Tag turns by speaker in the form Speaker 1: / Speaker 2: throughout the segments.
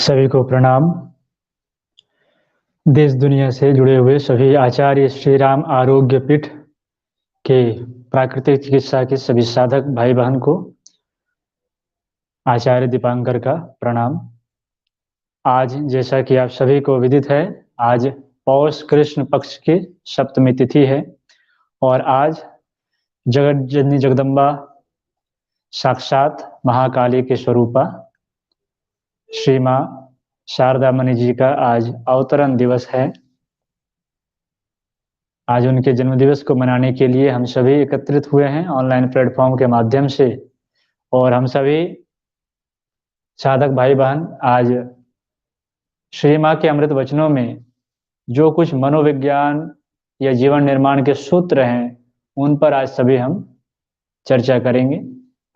Speaker 1: सभी को प्रणाम। देश दुनिया से जुड़े हुए सभी आचार्य श्री राम आरोग्य पीठ के प्राकृतिक चिकित्सा के सभी साधक भाई बहन को आचार्य दीपांकर का प्रणाम। आज जैसा कि आप सभी को विदित है, आज पौष कृष्ण पक्ष की सप्तमी तिथि है और आज जगत जननी जगदम्बा साक्षात महाकाली के स्वरूपा श्री माँ शारदा मणि जी का आज अवतरण दिवस है। आज उनके जन्मदिवस को मनाने के लिए हम सभी एकत्रित हुए हैं ऑनलाइन प्लेटफॉर्म के माध्यम से, और हम सभी साधक भाई बहन आज श्री माँ के अमृत वचनों में जो कुछ मनोविज्ञान या जीवन निर्माण के सूत्र हैं उन पर आज सभी हम चर्चा करेंगे।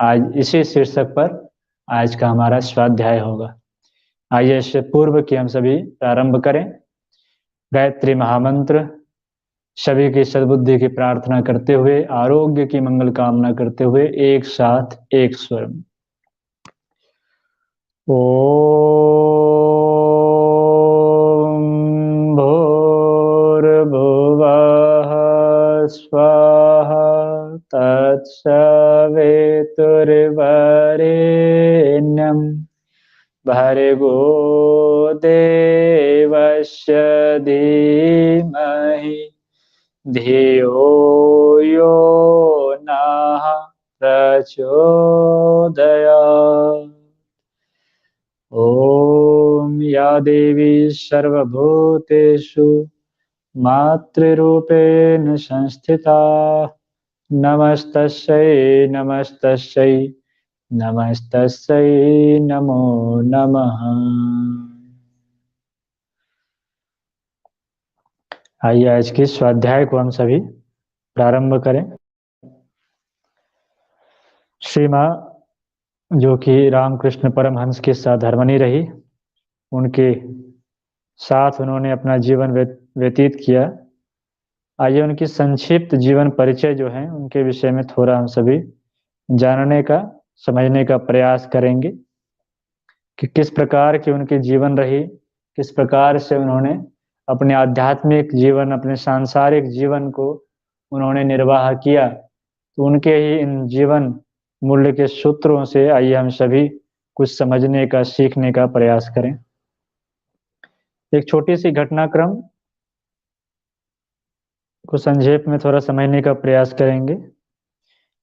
Speaker 1: आज इसी शीर्षक पर आज का हमारा स्वाध्याय होगा। आइए इससे पूर्व कि हम सभी प्रारंभ करें, गायत्री महामंत्र सभी की सद्बुद्धि की प्रार्थना करते हुए, आरोग्य की मंगल कामना करते हुए एक साथ एक स्वर में ओम भूर्भुवः स्वाहा तत्सवितुर्वरेण्यं भर्गो देवस्य धीमहि धियो यो नः प्रचोदयात्। ओम या देवी सर्वभूतेषु मातृरूपेण संस्थिता नमस्तस्यै नमस्तस्यै नमस्तस्यै नमो नमः। आइए आज के स्वाध्याय को हम सभी प्रारंभ करें। श्री माँ जो कि रामकृष्ण परमहंस के साथ धर्मनी रही, उनके साथ उन्होंने अपना जीवन व्यतीत किया। आइए उनकी संक्षिप्त जीवन परिचय जो है उनके विषय में थोड़ा हम सभी जानने का समझने का प्रयास करेंगे कि किस प्रकार की उनकी जीवन रही, किस प्रकार से उन्होंने अपने आध्यात्मिक जीवन, अपने सांसारिक जीवन को उन्होंने निर्वाह किया। तो उनके ही इन जीवन मूल्य के सूत्रों से आइए हम सभी कुछ समझने का, सीखने का प्रयास करें। एक छोटी सी घटनाक्रम को संक्षेप में थोड़ा समझने का प्रयास करेंगे।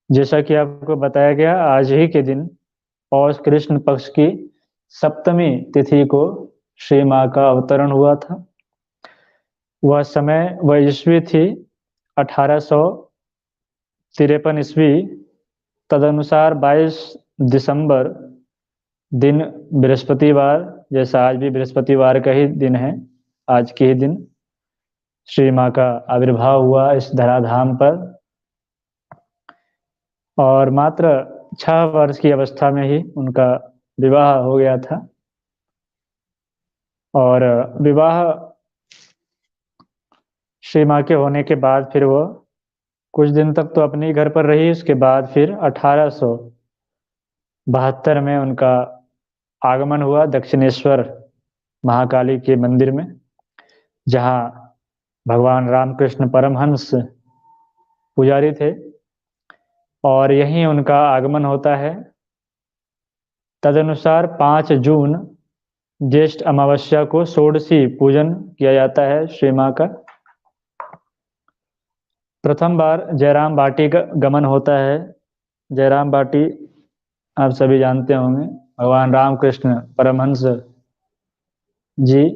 Speaker 1: जैसा कि आपको बताया गया, आज ही के दिन पौष कृष्ण पक्ष की सप्तमी तिथि को श्री माँ का अवतरण हुआ था। वह समय, वह ईस्वी थी 1853 ईस्वी। तदनुसार 22 दिसंबर दिन बृहस्पतिवार, जैसा आज भी बृहस्पतिवार का ही दिन है, आज के ही दिन श्री माँ का आविर्भाव हुआ इस धराधाम पर। और मात्र 6 वर्ष की अवस्था में ही उनका विवाह हो गया था। और विवाह श्री माँ के होने के बाद फिर वो कुछ दिन तक तो अपने घर पर रही। उसके बाद फिर 1872 में उनका आगमन हुआ दक्षिणेश्वर महाकाली के मंदिर में, जहाँ भगवान रामकृष्ण परमहंस पुजारी थे, और यहीं उनका आगमन होता है। तदनुसार 5 जून ज्येष्ठ अमावस्या को षोडशी पूजन किया जाता है श्री माँ का। प्रथम बार जयराम बाटी का गमन होता है। जयराम बाटी आप सभी जानते होंगे, भगवान रामकृष्ण परमहंस जी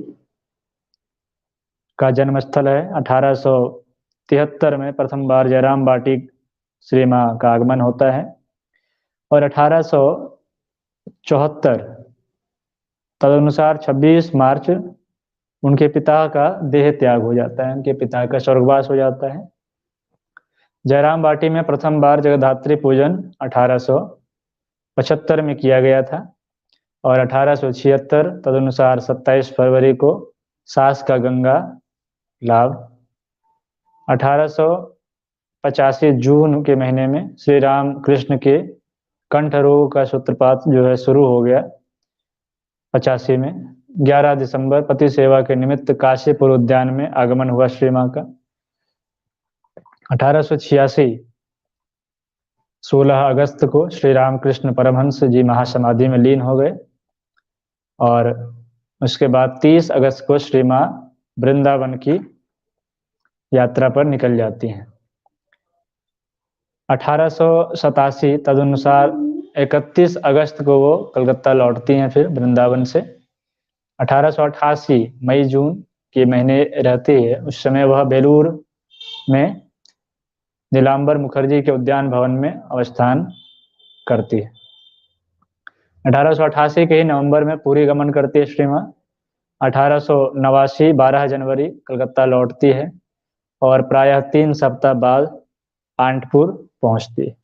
Speaker 1: का जन्मस्थल है। 1873 में प्रथम बार जयराम बाटी श्री माँ का आगमन होता है, और 1874 तदनुसार 26 मार्च उनके पिता का देह त्याग हो जाता है, उनके पिता का स्वर्गवास हो जाता है। जयराम बाटी में प्रथम बार जगद्धात्री पूजन 1875 में किया गया था, और 1876 तदनुसार 27 फरवरी को सास का गंगा लाभ। 1885 जून के महीने में श्री राम कृष्ण के कंठ रोग का सूत्रपात जो है शुरू हो गया 85 में। 11 दिसंबर पति सेवा के निमित्त काशीपुर उद्यान में आगमन हुआ श्री मां का। 1886 16 अगस्त को श्री रामकृष्ण परमहंस जी महासमाधि में लीन हो गए और उसके बाद 30 अगस्त को श्री मां वृंदावन की यात्रा पर निकल जाती हैं। 1887 तदनुसार 31 अगस्त को वो कलकत्ता लौटती हैं फिर वृंदावन से। 1888 मई जून के महीने रहती है, उस समय वह बेलूर में नीलांबर मुखर्जी के उद्यान भवन में अवस्थान करती है। 1888 के ही नवंबर में पुरी गमन करती है श्री मां। 1889 12 जनवरी कलकत्ता लौटती है और प्रायः 3 सप्ताह बाद आंटपुर पहुंचती है।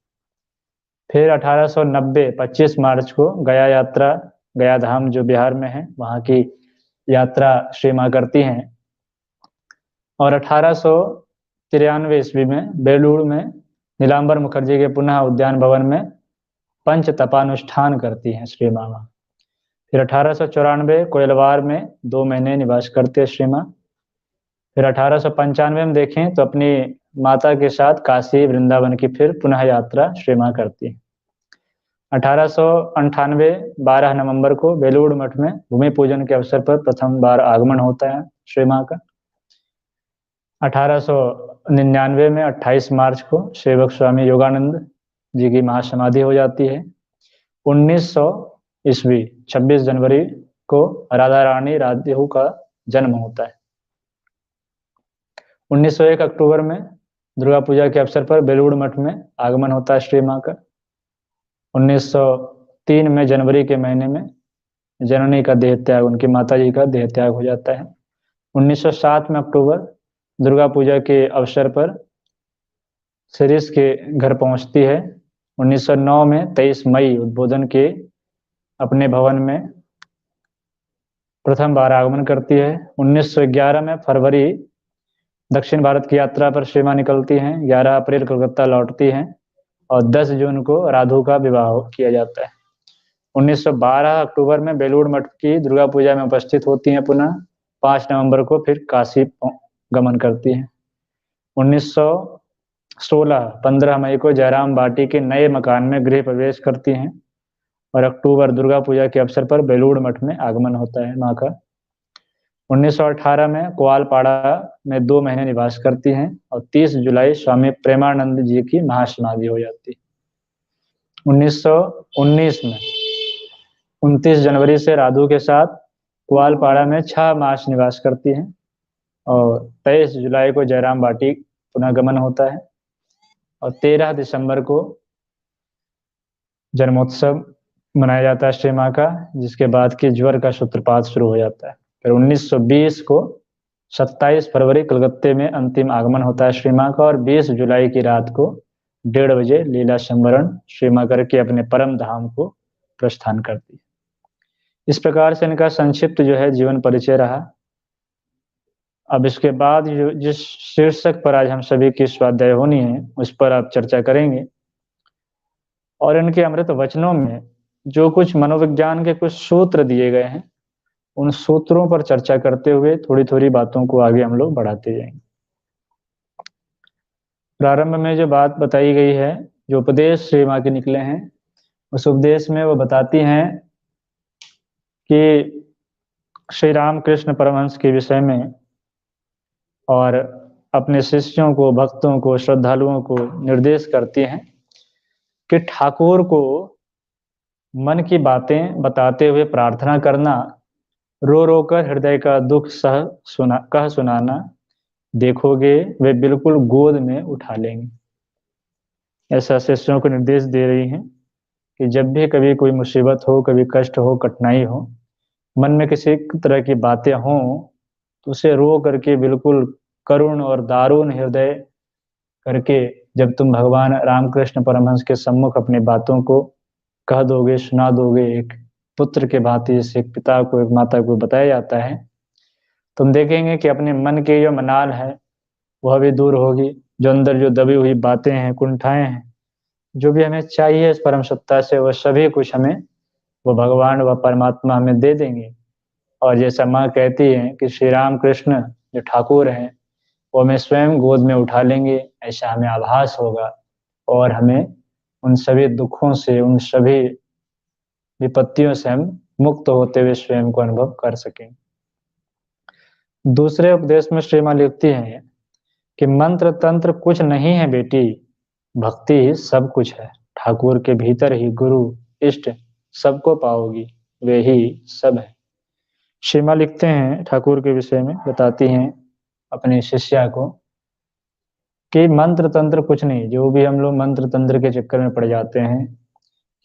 Speaker 1: फिर 1890 25 मार्च को गया यात्रा, गया धाम जो बिहार में है, वहाँ की यात्रा श्री मां करती हैं और 1893 ईस्वी में बेलूर में नीलांबर मुखर्जी के पुनः उद्यान भवन में पंच तपानुष्ठान करती हैं श्री मां। फिर 1894 कोइलवार में 2 महीने निवास करते हैं श्री मां। फिर 1895 में देखें तो अपनी माता के साथ काशी वृंदावन की फिर पुनः यात्रा श्री मां करती है। 1898 12 नवंबर को बेलूर मठ में भूमि पूजन के अवसर पर प्रथम बार आगमन होता है श्री मां का। 1899 में 28 मार्च को सेवक स्वामी योगानंद जी की महासमाधि हो जाती है। 1900 ईस्वी 26 जनवरी को राधा रानी राधेहू का जन्म होता है। 1901 अक्टूबर में दुर्गा पूजा के अवसर पर बेलूर मठ में आगमन होता है श्री मां का। 1903 में जनवरी के महीने में जननी का देह त्याग, उनकी माता जी का देह त्याग हो जाता है। 1907 में अक्टूबर दुर्गा पूजा के अवसर पर सिरिस के घर पहुंचती है। 1909 में 23 मई उद्बोधन के अपने भवन में प्रथम बार आगमन करती है। 1911 में फरवरी दक्षिण भारत की यात्रा पर श्री मां निकलती हैं। 11 अप्रैल कलकत्ता लौटती हैं और 10 जून को राधू का विवाह किया जाता है। 1912 अक्टूबर में बेलूर मठ की दुर्गा पूजा में उपस्थित होती हैं पुनः। 5 नवंबर को फिर काशी गमन करती हैं। 1916 15 मई को जयराम बाटी के नए मकान में गृह प्रवेश करती हैं और अक्टूबर दुर्गा पूजा के अवसर पर बेलूर मठ में आगमन होता है मां का। 1918 में कोआलपाड़ा में 2 महीने निवास करती हैं और 30 जुलाई स्वामी प्रेमानंद जी की महासमाधि हो जाती है। 1919 में 29 जनवरी से राधू के साथ कोआलपाड़ा में 6 मास निवास करती हैं और 23 जुलाई को जयराम बाटी पुनः गमन होता है और 13 दिसंबर को जन्मोत्सव मनाया जाता है श्री मां का, जिसके बाद की ज्वर का सूत्रपात शुरू हो जाता है। फिर 1920 को 27 फरवरी कलकत्ते में अंतिम आगमन होता है श्री मां का और 20 जुलाई की रात को 1:30 बजे लीला संवरण श्री मां करके अपने परम धाम को प्रस्थान करती है। इस प्रकार से इनका संक्षिप्त जो है जीवन परिचय रहा। अब इसके बाद जिस शीर्षक पर आज हम सभी की स्वाध्याय होनी है उस पर आप चर्चा करेंगे और इनके अमृत वचनों में जो कुछ मनोविज्ञान के कुछ सूत्र दिए गए हैं उन सूत्रों पर चर्चा करते हुए थोड़ी थोड़ी बातों को आगे हम लोग बढ़ाते जाएंगे। प्रारंभ में जो बात बताई गई है, जो उपदेश श्री मां के निकले हैं, उस उपदेश में वो बताती हैं कि श्री रामकृष्ण परमहंस के विषय में और अपने शिष्यों को, भक्तों को, श्रद्धालुओं को निर्देश करती हैं कि ठाकुर को मन की बातें बताते हुए प्रार्थना करना, रो रो कर हृदय का दुख कह सुनाना, देखोगे वे बिल्कुल गोद में उठा लेंगे। ऐसा शिष्यों को निर्देश दे रही हैं कि जब भी कभी कोई मुसीबत हो, कभी कष्ट हो, कठिनाई हो, मन में किसी तरह की बातें हों तो उसे रो करके बिल्कुल करुण और दारुण हृदय करके जब तुम भगवान रामकृष्ण परमहंस के सम्मुख अपनी बातों को कह दोगे, सुना दोगे, एक पुत्र के भांति जैसे एक पिता को, एक माता को बताया जाता है, तुम देखेंगे कि अपने मन की जो मनाल है वह भी दूर होगी। जो अंदर जो दबी हुई बातें हैं, कुंठाएं हैं, जो भी हमें चाहिए इस परम सत्ता से, वह सभी कुछ हमें वो भगवान व परमात्मा हमें दे देंगे और जैसा माँ कहती है कि श्री राम कृष्ण जो ठाकुर हैं वो हमें स्वयं गोद में उठा लेंगे, ऐसा हमें आभास होगा और हमें उन सभी दुखों से, उन सभी विपत्तियों से हम मुक्त होते हुए स्वयं को अनुभव कर सकें। दूसरे उपदेश में श्री माँ लिखती हैं कि मंत्र तंत्र कुछ नहीं है बेटी, भक्ति ही सब कुछ है। ठाकुर के भीतर ही गुरु इष्ट सबको पाओगी, वे ही सब है। श्री माँ लिखते हैं ठाकुर के विषय में, बताती हैं अपनी शिष्या को कि मंत्र तंत्र कुछ नहीं। जो भी हम लोग मंत्र तंत्र के चक्कर में पड़ जाते हैं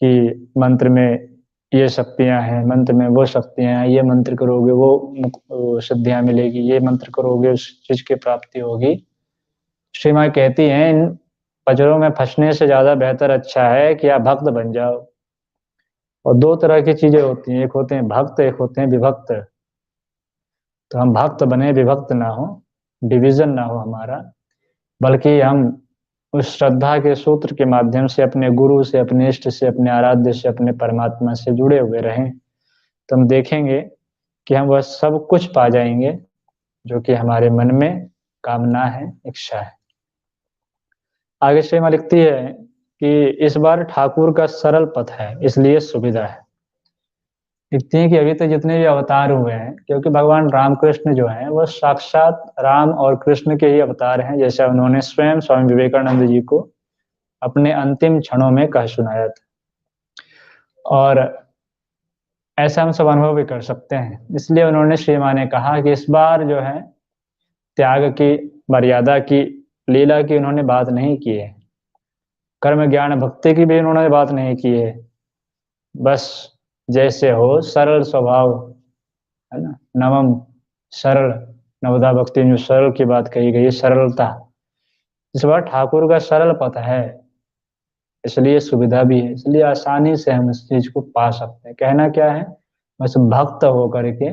Speaker 1: कि मंत्र में ये शक्तियां हैं, मंत्र में वो शक्तियां हैं, ये मंत्र करोगे वो सिद्धियां मिलेगी, ये मंत्र करोगे उस चीज की प्राप्ति होगी। श्री माँ कहती हैं इन पजरों में फंसने से ज्यादा बेहतर अच्छा है कि आप भक्त बन जाओ। और दो तरह की चीजें होती हैं, एक होते हैं भक्त, एक होते हैं विभक्त। तो हम भक्त बने, विभक्त ना हो, डिवीजन ना हो हमारा, बल्कि हम उस श्रद्धा के सूत्र के माध्यम से अपने गुरु से, अपने इष्ट से, अपने आराध्य से, अपने परमात्मा से जुड़े हुए रहें। तो हम देखेंगे कि हम वह सब कुछ पा जाएंगे जो कि हमारे मन में कामना है, इच्छा है। आगे श्री माँ लिखती है कि इस बार ठाकुर का सरल पथ है, इसलिए सुविधा है। लिखती हैं कि अभी तक जितने भी अवतार हुए हैं, क्योंकि भगवान रामकृष्ण जो हैं वो साक्षात राम और कृष्ण के ही अवतार हैं, जैसा उन्होंने स्वयं स्वामी विवेकानंद जी को अपने अंतिम क्षणों में कह सुनाया था। और ऐसा हम सब अनुभव भी कर सकते हैं। इसलिए उन्होंने श्री माँ ने कहा कि इस बार जो है त्याग की, मर्यादा की, लीला की उन्होंने बात नहीं की है, कर्म ज्ञान भक्ति की भी उन्होंने बात नहीं की है। बस जैसे हो सरल स्वभाव, है ना, नवम सरल, नवदा भक्ति में जो सरल की बात कही गई, सरलता। इस बार ठाकुर का सरल पथ है, इसलिए सुविधा भी है, इसलिए आसानी से हम इस चीज को पा सकते हैं। कहना क्या है, बस भक्त हो करके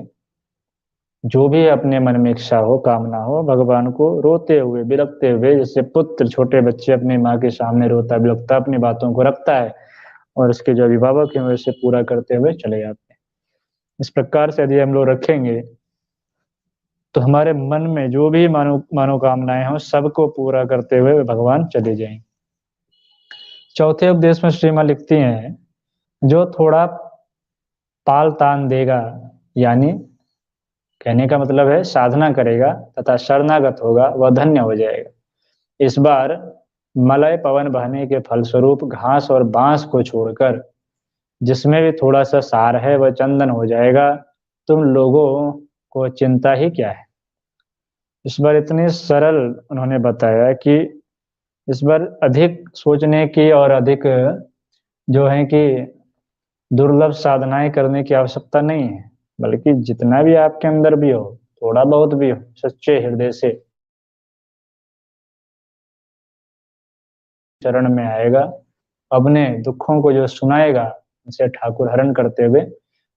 Speaker 1: जो भी अपने मन में इच्छा हो, कामना हो, भगवान को रोते हुए, बिलखते हुए, जैसे पुत्र, छोटे बच्चे अपनी माँ के सामने रोता बिलखता अपनी बातों को रखता है और उसके जो अभिभावक हैं वैसे पूरा करते हुए चले जाते हैं। इस प्रकार से यदि हम लोग रखेंगे तो हमारे मन में जो भी मनोकामनाएं हों सबको पूरा करते हुए भगवान चले जाएंगे। चौथे उपदेश में श्री माँ लिखती हैं जो थोड़ा पाल तान देगा, यानी कहने का मतलब है साधना करेगा तथा शरणागत होगा, वह धन्य हो जाएगा। इस बार मलय पवन बहने के फलस्वरूप घास और बांस को छोड़कर जिसमें भी थोड़ा सा सार है वह चंदन हो जाएगा। तुम लोगों को चिंता ही क्या है। इस बार इतनी सरल उन्होंने बताया कि इस बार अधिक सोचने की और अधिक जो है कि दुर्लभ साधनाएं करने की आवश्यकता नहीं है, बल्कि जितना भी आपके अंदर भी हो, थोड़ा बहुत भी हो, सच्चे हृदय से चरण में आएगा, अपने दुखों को जो सुनाएगा उसे ठाकुर हरण करते हुए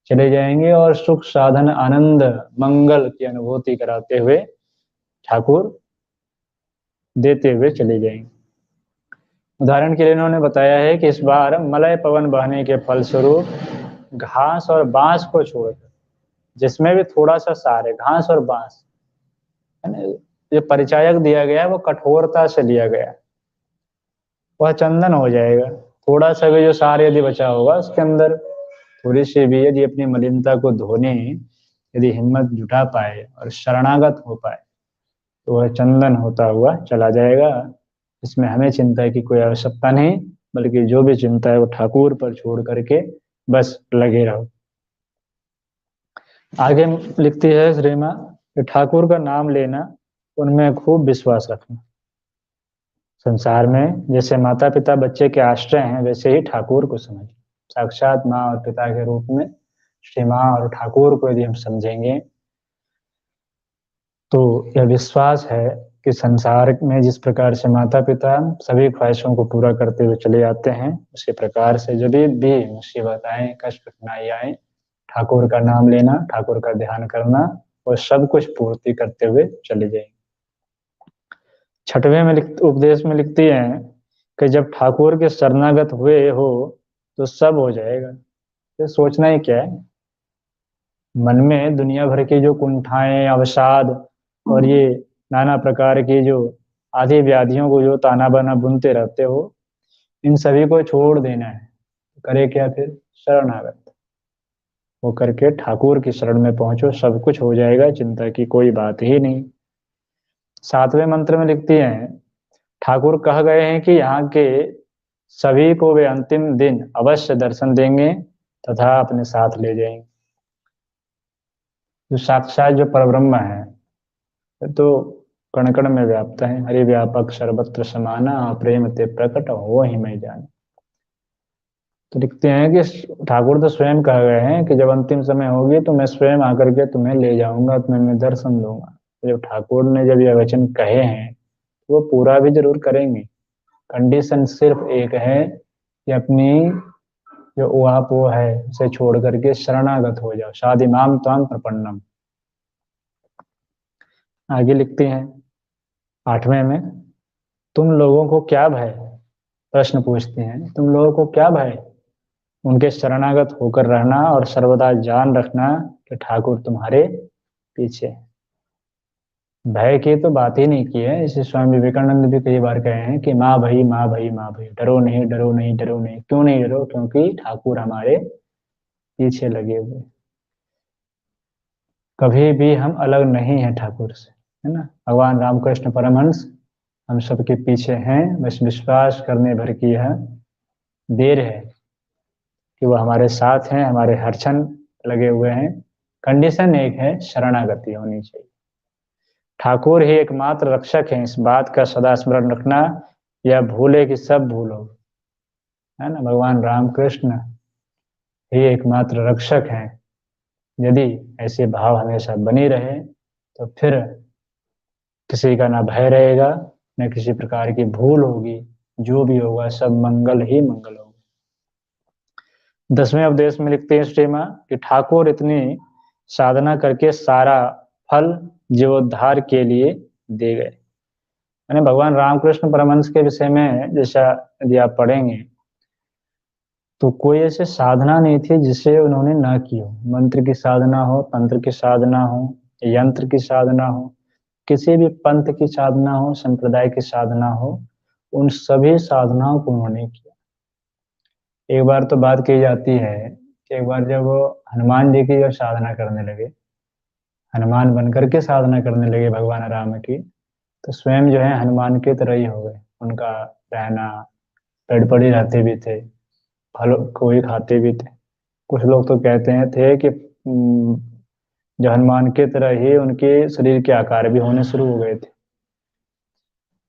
Speaker 1: चले जाएंगे और सुख साधन आनंद मंगल की अनुभूति कराते हुए ठाकुर देते हुए चले जाएंगे। उदाहरण के लिए उन्होंने बताया है कि इस बार मलय पवन बहने के फलस्वरूप घास और बांस को छोड़कर जिसमें भी थोड़ा सा सार है, घास और बांस, है ना, जो परिचायक दिया गया है वो कठोरता से लिया गया, वह चंदन हो जाएगा। थोड़ा सा भी जो सार यदि बचा होगा उसके अंदर थोड़ी सी भी यदि अपनी मलिनता को धोने यदि हिम्मत जुटा पाए और शरणागत हो पाए तो वह चंदन होता हुआ चला जाएगा। इसमें हमें चिंता की कोई आवश्यकता नहीं, बल्कि जो भी चिंता है वो ठाकुर पर छोड़ करके बस लगे रहो। आगे लिखती है श्री माँ कि ठाकुर का नाम लेना, उनमें खूब विश्वास रखना। संसार में जैसे माता पिता बच्चे के आश्रय हैं, वैसे ही ठाकुर को समझ, साक्षात माँ और पिता के रूप में श्री माँ और ठाकुर को यदि हम समझेंगे तो यह विश्वास है कि संसार में जिस प्रकार से माता पिता सभी ख्वाहिशों को पूरा करते हुए चले जाते हैं, उसी प्रकार से जब भी मुसीबत आए, कष्ट कठिनाई आए, ठाकुर का नाम लेना, ठाकुर का ध्यान करना और सब कुछ पूर्ति करते हुए चले जाएंगे। छठवें में उपदेश में लिखती हैं कि जब ठाकुर के शरणागत हुए हो तो सब हो जाएगा। तो सोचना ही क्या है, मन में दुनिया भर की जो कुंठाएं, अवसाद और ये नाना प्रकार की जो आदि व्याधियों को जो ताना बाना बुनते रहते हो, इन सभी को छोड़ देना है। करे क्या फिर? शरणागत वो करके ठाकुर की शरण में पहुंचो, सब कुछ हो जाएगा, चिंता की कोई बात ही नहीं। 7वें मंत्र में लिखती हैं, ठाकुर कह गए हैं कि यहाँ के सभी को वे अंतिम दिन अवश्य दर्शन देंगे तथा अपने साथ ले जाएंगे। जो साक्षात जो परब्रह्म है, ये तो कण कण में व्याप्त है। हरि व्यापक सर्वत्र समाना, प्रेम ते प्रकट हो ही मैं जान। तो लिखते हैं कि ठाकुर तो स्वयं कह गए हैं कि जब अंतिम समय होगी तो मैं स्वयं आकर के तुम्हें ले जाऊंगा, तुम्हें मैं दर्शन दूंगा। तो जब ठाकुर ने जब ये वचन कहे हैं तो वो पूरा भी जरूर करेंगे। कंडीशन सिर्फ एक है कि अपनी जो ऊहापोह वो है उसे छोड़ करके शरणागत हो जाओ। साधिमाम त्वाम प्रपन्नम। आगे लिखते हैं 8वें में, तुम लोगों को क्या भय? प्रश्न पूछते हैं, तुम लोगों को क्या भय? उनके शरणागत होकर रहना और सर्वदा जान रखना कि ठाकुर तुम्हारे पीछे हैं। भय की तो बात ही नहीं की है। इसे स्वामी विवेकानंद भी कई बार कहे हैं कि माँ भई माँ भई माँ भई, डरो नहीं डरो नहीं डरो नहीं। क्यों नहीं डरो? क्योंकि ठाकुर हमारे पीछे लगे हुए। कभी भी हम अलग नहीं हैं ठाकुर से, है ना। भगवान रामकृष्ण परमहंस हम सबके पीछे हैं, बस विश्वास करने भर की यह देर है कि वो हमारे साथ हैं, हमारे हर क्षण लगे हुए हैं। कंडीशन एक है, शरणागति होनी चाहिए। ठाकुर ही एकमात्र रक्षक हैं, इस बात का सदा स्मरण रखना। या भूले कि सब भूलो, है ना। भगवान रामकृष्ण ही एकमात्र रक्षक हैं। यदि ऐसे भाव हमेशा बनी रहे तो फिर किसी का ना भय रहेगा, न किसी प्रकार की भूल होगी। जो भी होगा सब मंगल ही मंगल होगा। 10वें उपदेश में लिखते हैं श्री माँ कि ठाकुर इतनी साधना करके सारा फल जीवोद्धार के लिए दे गए। यानी भगवान रामकृष्ण परमहंस के विषय में जैसा यदि आप पढ़ेंगे तो कोई ऐसे साधना नहीं थी जिसे उन्होंने ना की हो। मंत्र की साधना हो, तंत्र की साधना हो, यंत्र की साधना हो, किसी भी पंथ की साधना हो, संप्रदाय की साधना हो, उन सभी साधनाओं को उन्होंने किया। एक बार तो बात की जाती है कि एक बार जब वो हनुमान जी की जब साधना करने लगे, हनुमान बनकर के साधना करने लगे भगवान राम की, तो स्वयं जो है हनुमान की तरह ही हो गए। उनका रहना, पेड़ पर ही रहते भी थे, फल को ही खाते भी थे। कुछ लोग तो कहते हैं थे कि जो हनुमान की तरह ही उनके शरीर के आकार भी होने शुरू हो गए थे।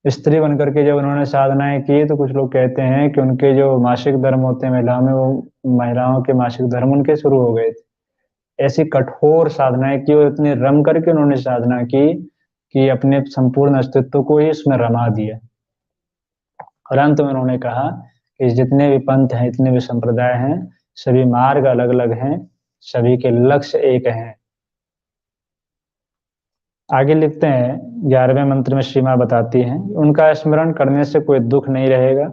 Speaker 1: स्त्री बनकर के जब उन्होंने साधनाएं की तो कुछ लोग कहते हैं कि उनके जो मासिक धर्म होते हैं महिलाओं में, वो महिलाओं के मासिक धर्म उनके शुरू हो गए थे। ऐसी कठोर साधनाएं की और इतनी रम करके उन्होंने साधना की कि अपने संपूर्ण अस्तित्व को ही इसमें रमा दिया। और अंत में उन्होंने कहा कि जितने भी पंथ हैं, इतने भी संप्रदाय हैं, सभी मार्ग अलग अलग हैं, सभी के लक्ष्य एक हैं। आगे लिखते हैं 11वें मंत्र में श्री माँ बताती हैं, उनका स्मरण करने से कोई दुख नहीं रहेगा।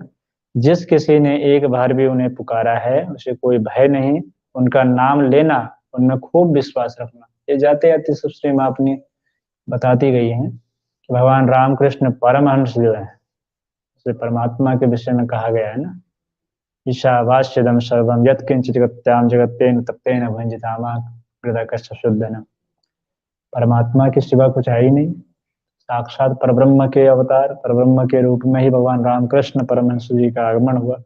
Speaker 1: जिस किसी ने एक बार भी उन्हें पुकारा है उसे कोई भय नहीं। उनका नाम लेना, उनमें खूब विश्वास रखना। ये जाते जाते सब श्री माँ अपनी बताती गई हैं कि भगवान रामकृष्ण परमहंस जो है, उसे परमात्मा के विषय में कहा गया है ना, ईशावास्यदम सर्वम यत्किंचित जगत्याम जगत्तेन तत्तेन भंजितामा हृदय कश्च शुद्धन। परमात्मा के सिवा कुछ है ही नहीं। साक्षात परब्रह्म के अवतार, परब्रह्म के रूप में ही भगवान रामकृष्ण परमहंस जी का आगमन हुआ।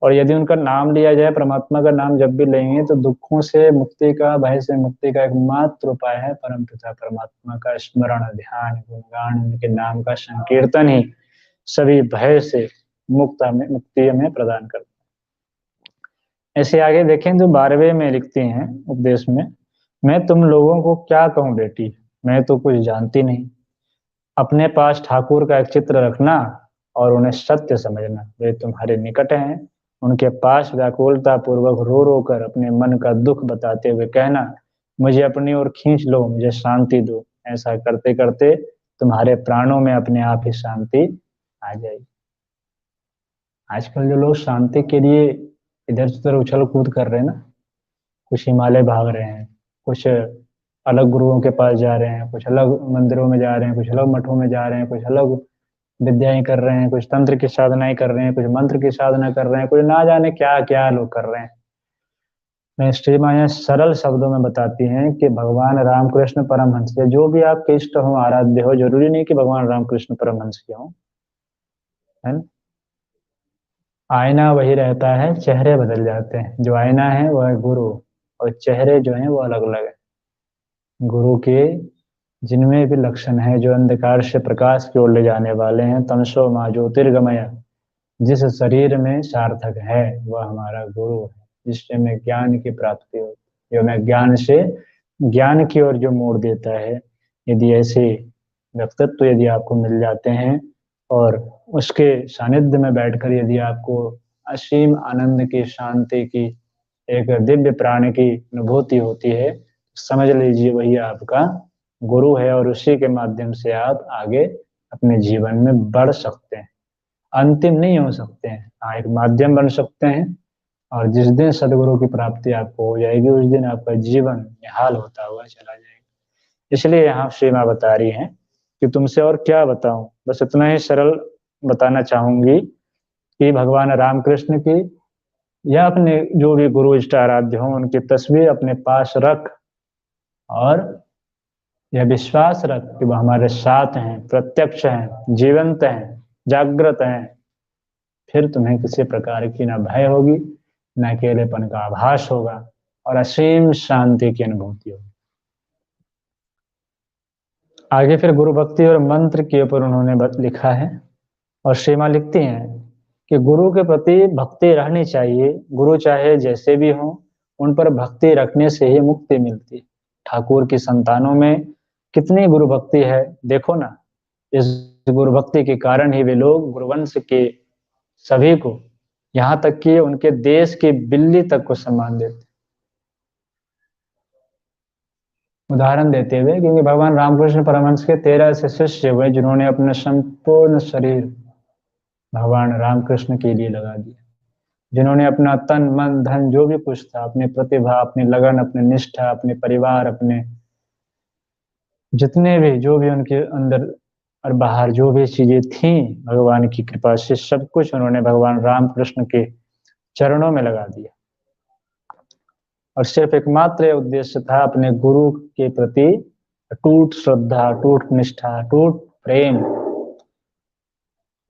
Speaker 1: और यदि उनका नाम लिया जाए, परमात्मा का नाम जब भी लेंगे तो दुखों से मुक्ति का, भय से मुक्ति का एकमात्र उपाय है परम पिता परमात्मा का स्मरण, ध्यान, गुणगान, उनके नाम का संकीर्तन ही सभी भय से मुक्ति हमें प्रदान करता है। ऐसे आगे देखें तो 12वें में लिखती हैं उपदेश में, मैं तुम लोगों को क्या कहूँ बेटी, मैं तो कुछ जानती नहीं। अपने पास ठाकुर का एक चित्र रखना और उन्हें सत्य समझना। वे तुम्हारे निकट हैं, उनके पास व्याकुलता पूर्वक रो रो कर अपने मन का दुख बताते हुए कहना, मुझे अपनी ओर खींच लो, मुझे शांति दो। ऐसा करते करते तुम्हारे प्राणों में अपने आप ही शांति आ जाएगी। आजकल जो लोग शांति के लिए इधर से उधर उछल कूद कर रहे हैं ना, कुछ हिमालय भाग रहे हैं, कुछ अलग गुरुओं के पास जा रहे हैं, कुछ अलग मंदिरों में जा रहे हैं, कुछ अलग मठों में जा रहे हैं, कुछ अलग विद्याएं कर रहे हैं, कुछ तंत्र की साधनाएं कर रहे हैं, कुछ मंत्र की साधना कर रहे हैं, कुछ ना जाने क्या क्या लोग कर रहे हैं। मैं श्री माँ यहाँ सरल शब्दों में बताती हैं कि भगवान रामकृष्ण परमहंस या जो भी आपके इष्ट हो, आराध्य हो, जरूरी नहीं कि भगवान रामकृष्ण परमहंस के हो, है ना। आईना वही रहता है, चेहरे बदल जाते हैं। जो आईना है वो है गुरु, और चेहरे जो हैं वो अलग अलग है। गुरु के जिनमें भी लक्षण है, जो अंधकार से प्रकाश की ओर ले जाने वाले हैं, तमसो माँ ज्योतिर्गमय, जिस शरीर में सार्थक है वह हमारा गुरु है, जिससे हमें ज्ञान की प्राप्ति होती है, जो हमें ज्ञान से ज्ञान की ओर जो मोड़ देता है। यदि ऐसे व्यक्तित्व यदि आपको मिल जाते हैं और उसके सानिध्य में बैठकर यदि आपको असीम आनंद की, शांति की, एक दिव्य प्राण की अनुभूति होती है, समझ लीजिए वही आपका गुरु है, और उसी के माध्यम से आप आगे अपने जीवन में बढ़ सकते हैं। अंतिम नहीं हो सकते हैं, हाँ एक माध्यम बन सकते हैं। और जिस दिन सदगुरु की प्राप्ति आपको हो जाएगी, उस दिन आपका जीवन निहाल होता हुआ चला जाएगा। इसलिए यहाँ श्री माँ बता रही हैं कि तुमसे और क्या बताऊं, बस इतना ही सरल बताना चाहूंगी कि भगवान रामकृष्ण की या अपने जो भी गुरु इष्ट आराध्य हों उनकी तस्वीर अपने पास रख, और यह विश्वास रख कि वह हमारे साथ हैं, प्रत्यक्ष हैं, जीवंत हैं, जागृत हैं। फिर तुम्हें किसी प्रकार की ना भय होगी, न अकेलेपन का आभास होगा, और असीम शांति की अनुभूति होगी। आगे फिर गुरु भक्ति और मंत्र के ऊपर उन्होंने लिखा है, और श्रीमा लिखती हैं कि गुरु के प्रति भक्ति रहनी चाहिए। गुरु चाहे जैसे भी हों, उन पर भक्ति रखने से ही मुक्ति मिलती है। ठाकुर की संतानों में कितनी गुरु भक्ति है, देखो ना। इस गुरु भक्ति के कारण ही वे लोग गुरुवंश के सभी को, यहाँ तक कि उनके देश की बिल्ली तक को सम्मान देते। उदाहरण देते हुए, क्योंकि भगवान रामकृष्ण परमहंस के 13 ऐसे शिष्य हुए जिन्होंने अपना संपूर्ण शरीर भगवान रामकृष्ण के लिए लगा दिया, जिन्होंने अपना तन मन धन जो भी कुछ था, अपनी प्रतिभा, अपनी लगन, अपनी निष्ठा, अपने परिवार, अपने जितने भी जो भी उनके अंदर और बाहर जो भी चीजें थी, भगवान की कृपा से सब कुछ उन्होंने भगवान रामकृष्ण के चरणों में लगा दिया। और सिर्फ एकमात्र उद्देश्य था अपने गुरु के प्रति अटूट श्रद्धा, अटूट निष्ठा, अटूट प्रेम।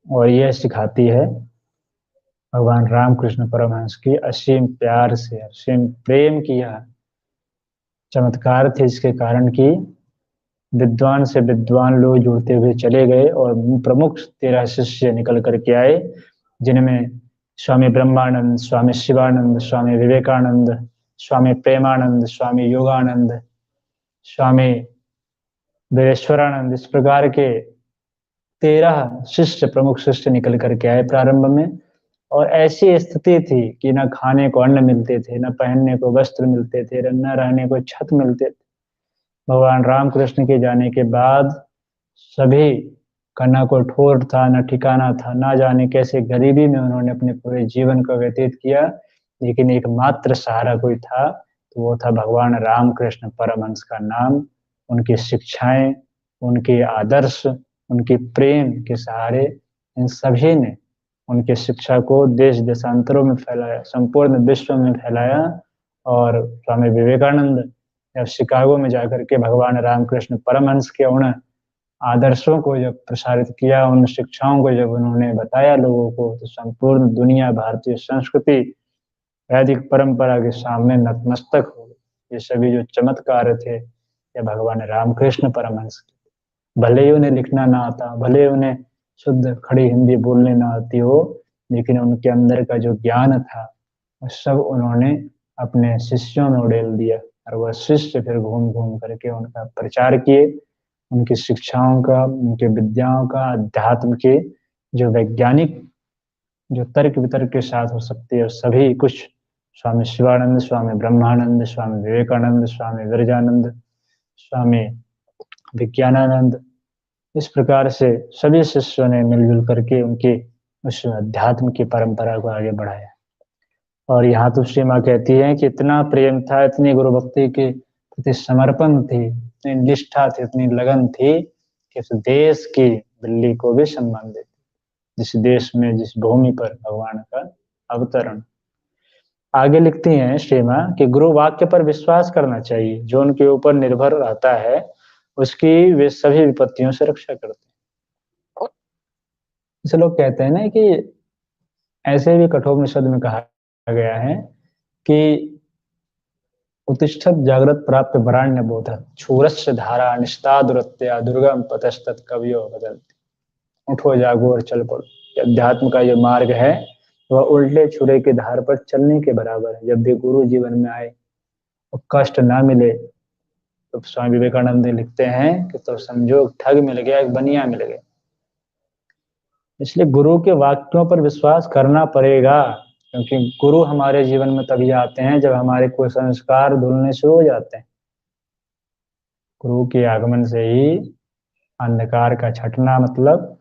Speaker 1: और यह सिखाती है भगवान रामकृष्ण परमहंस की असीम प्यार से, असीम प्रेम की यह चमत्कार थे, जिसके कारण कि विद्वान से विद्वान लोग जुड़ते हुए चले गए, और प्रमुख 13 शिष्य निकल करके आए, जिनमें स्वामी ब्रह्मानंद, स्वामी शिवानंद, स्वामी विवेकानंद, स्वामी प्रेमानंद, स्वामी योगानंद, स्वामी वीरेश्वरानंद, इस प्रकार के 13 शिष्य, प्रमुख शिष्य निकल करके आए प्रारंभ में। और ऐसी स्थिति थी कि न खाने को अन्न मिलते थे, न पहनने को वस्त्र मिलते थे, न रहने को छत मिलते थे। भगवान रामकृष्ण के जाने के बाद सभी का न कोई ठोर था, न ठिकाना था, ना जाने कैसे गरीबी में उन्होंने अपने पूरे जीवन को व्यतीत किया, लेकिन एकमात्र सहारा कोई था तो वो था भगवान रामकृष्ण परमहंस का नाम, उनकी शिक्षाएं, उनके आदर्श, उनके प्रेम के सहारे इन सभी ने उनके शिक्षा को देश देशांतरों में फैलाया, संपूर्ण विश्व में फैलाया। और स्वामी विवेकानंद जब शिकागो में जाकर के भगवान रामकृष्ण परमहंस के उन आदर्शों को जब प्रसारित किया, उन शिक्षाओं को जब उन्होंने बताया लोगों को, तो संपूर्ण दुनिया भारतीय संस्कृति वैदिक परंपरा के सामने नतमस्तक हो गई। ये सभी जो चमत्कार थे ये भगवान रामकृष्ण परमहंस के। भले ही उन्हें लिखना ना आता, भले ही उन्हें शुद्ध खड़ी हिंदी बोलने ना आती हो, लेकिन उनके अंदर का जो ज्ञान था वो सब उन्होंने अपने शिष्यों में उड़ेल दिया, और वह शिष्य फिर घूम घूम करके उनका प्रचार किए, उनकी शिक्षाओं का, उनके विद्याओं का, अध्यात्म के जो वैज्ञानिक, जो तर्क वितर्क के साथ हो सकते हैं, सभी कुछ स्वामी शिवानंद, स्वामी ब्रह्मानंद, स्वामी विवेकानंद, स्वामी विरजानंद, स्वामी विज्ञानानंद, इस प्रकार से सभी शिष्यों ने मिलजुल करके उनके उस अध्यात्म की परंपरा को आगे बढ़ाया। और यहाँ तो श्री माँ कहती है कि इतना प्रेम था, इतनी गुरु भक्ति के इतनी समर्पण थी, इतनी निष्ठा थी, इतनी लगन थी कि उस देश की बिल्ली को भी सम्मान देती, जिस देश में, जिस भूमि पर भगवान का अवतरण। आगे लिखती हैं श्री माँ कि गुरु वाक्य पर विश्वास करना चाहिए, जो उनके ऊपर निर्भर रहता है उसकी वे सभी विपत्तियों से रक्षा करते हैं। इसे लोग कहते हैं ना कि ऐसे भी कठोपनिषद में कहा गया है कि उत्तिष्ठत् जागृत प्राप्त वराण्य बोध क्षूरस्य धारा निस्तादुरत्या दुर्गम पतस्तत् कवियो बदलती। उठो जागो और चल पड़ो। अध्यात्म का जो मार्ग है वह उल्टे छुरे की धार पर चलने के बराबर है। जब भी गुरु जीवन में आए और कष्ट ना मिले तो स्वामी विवेकानंद लिखते हैं कि तो समझो ठग मिल गया, एक बनिया मिल गया। इसलिए गुरु के वाक्यों पर विश्वास करना पड़ेगा, क्योंकि गुरु हमारे जीवन में तभी आते हैं जब हमारे कुसंस्कार धुलने शुरू हो जाते हैं। गुरु के आगमन से ही अंधकार का छटना, मतलब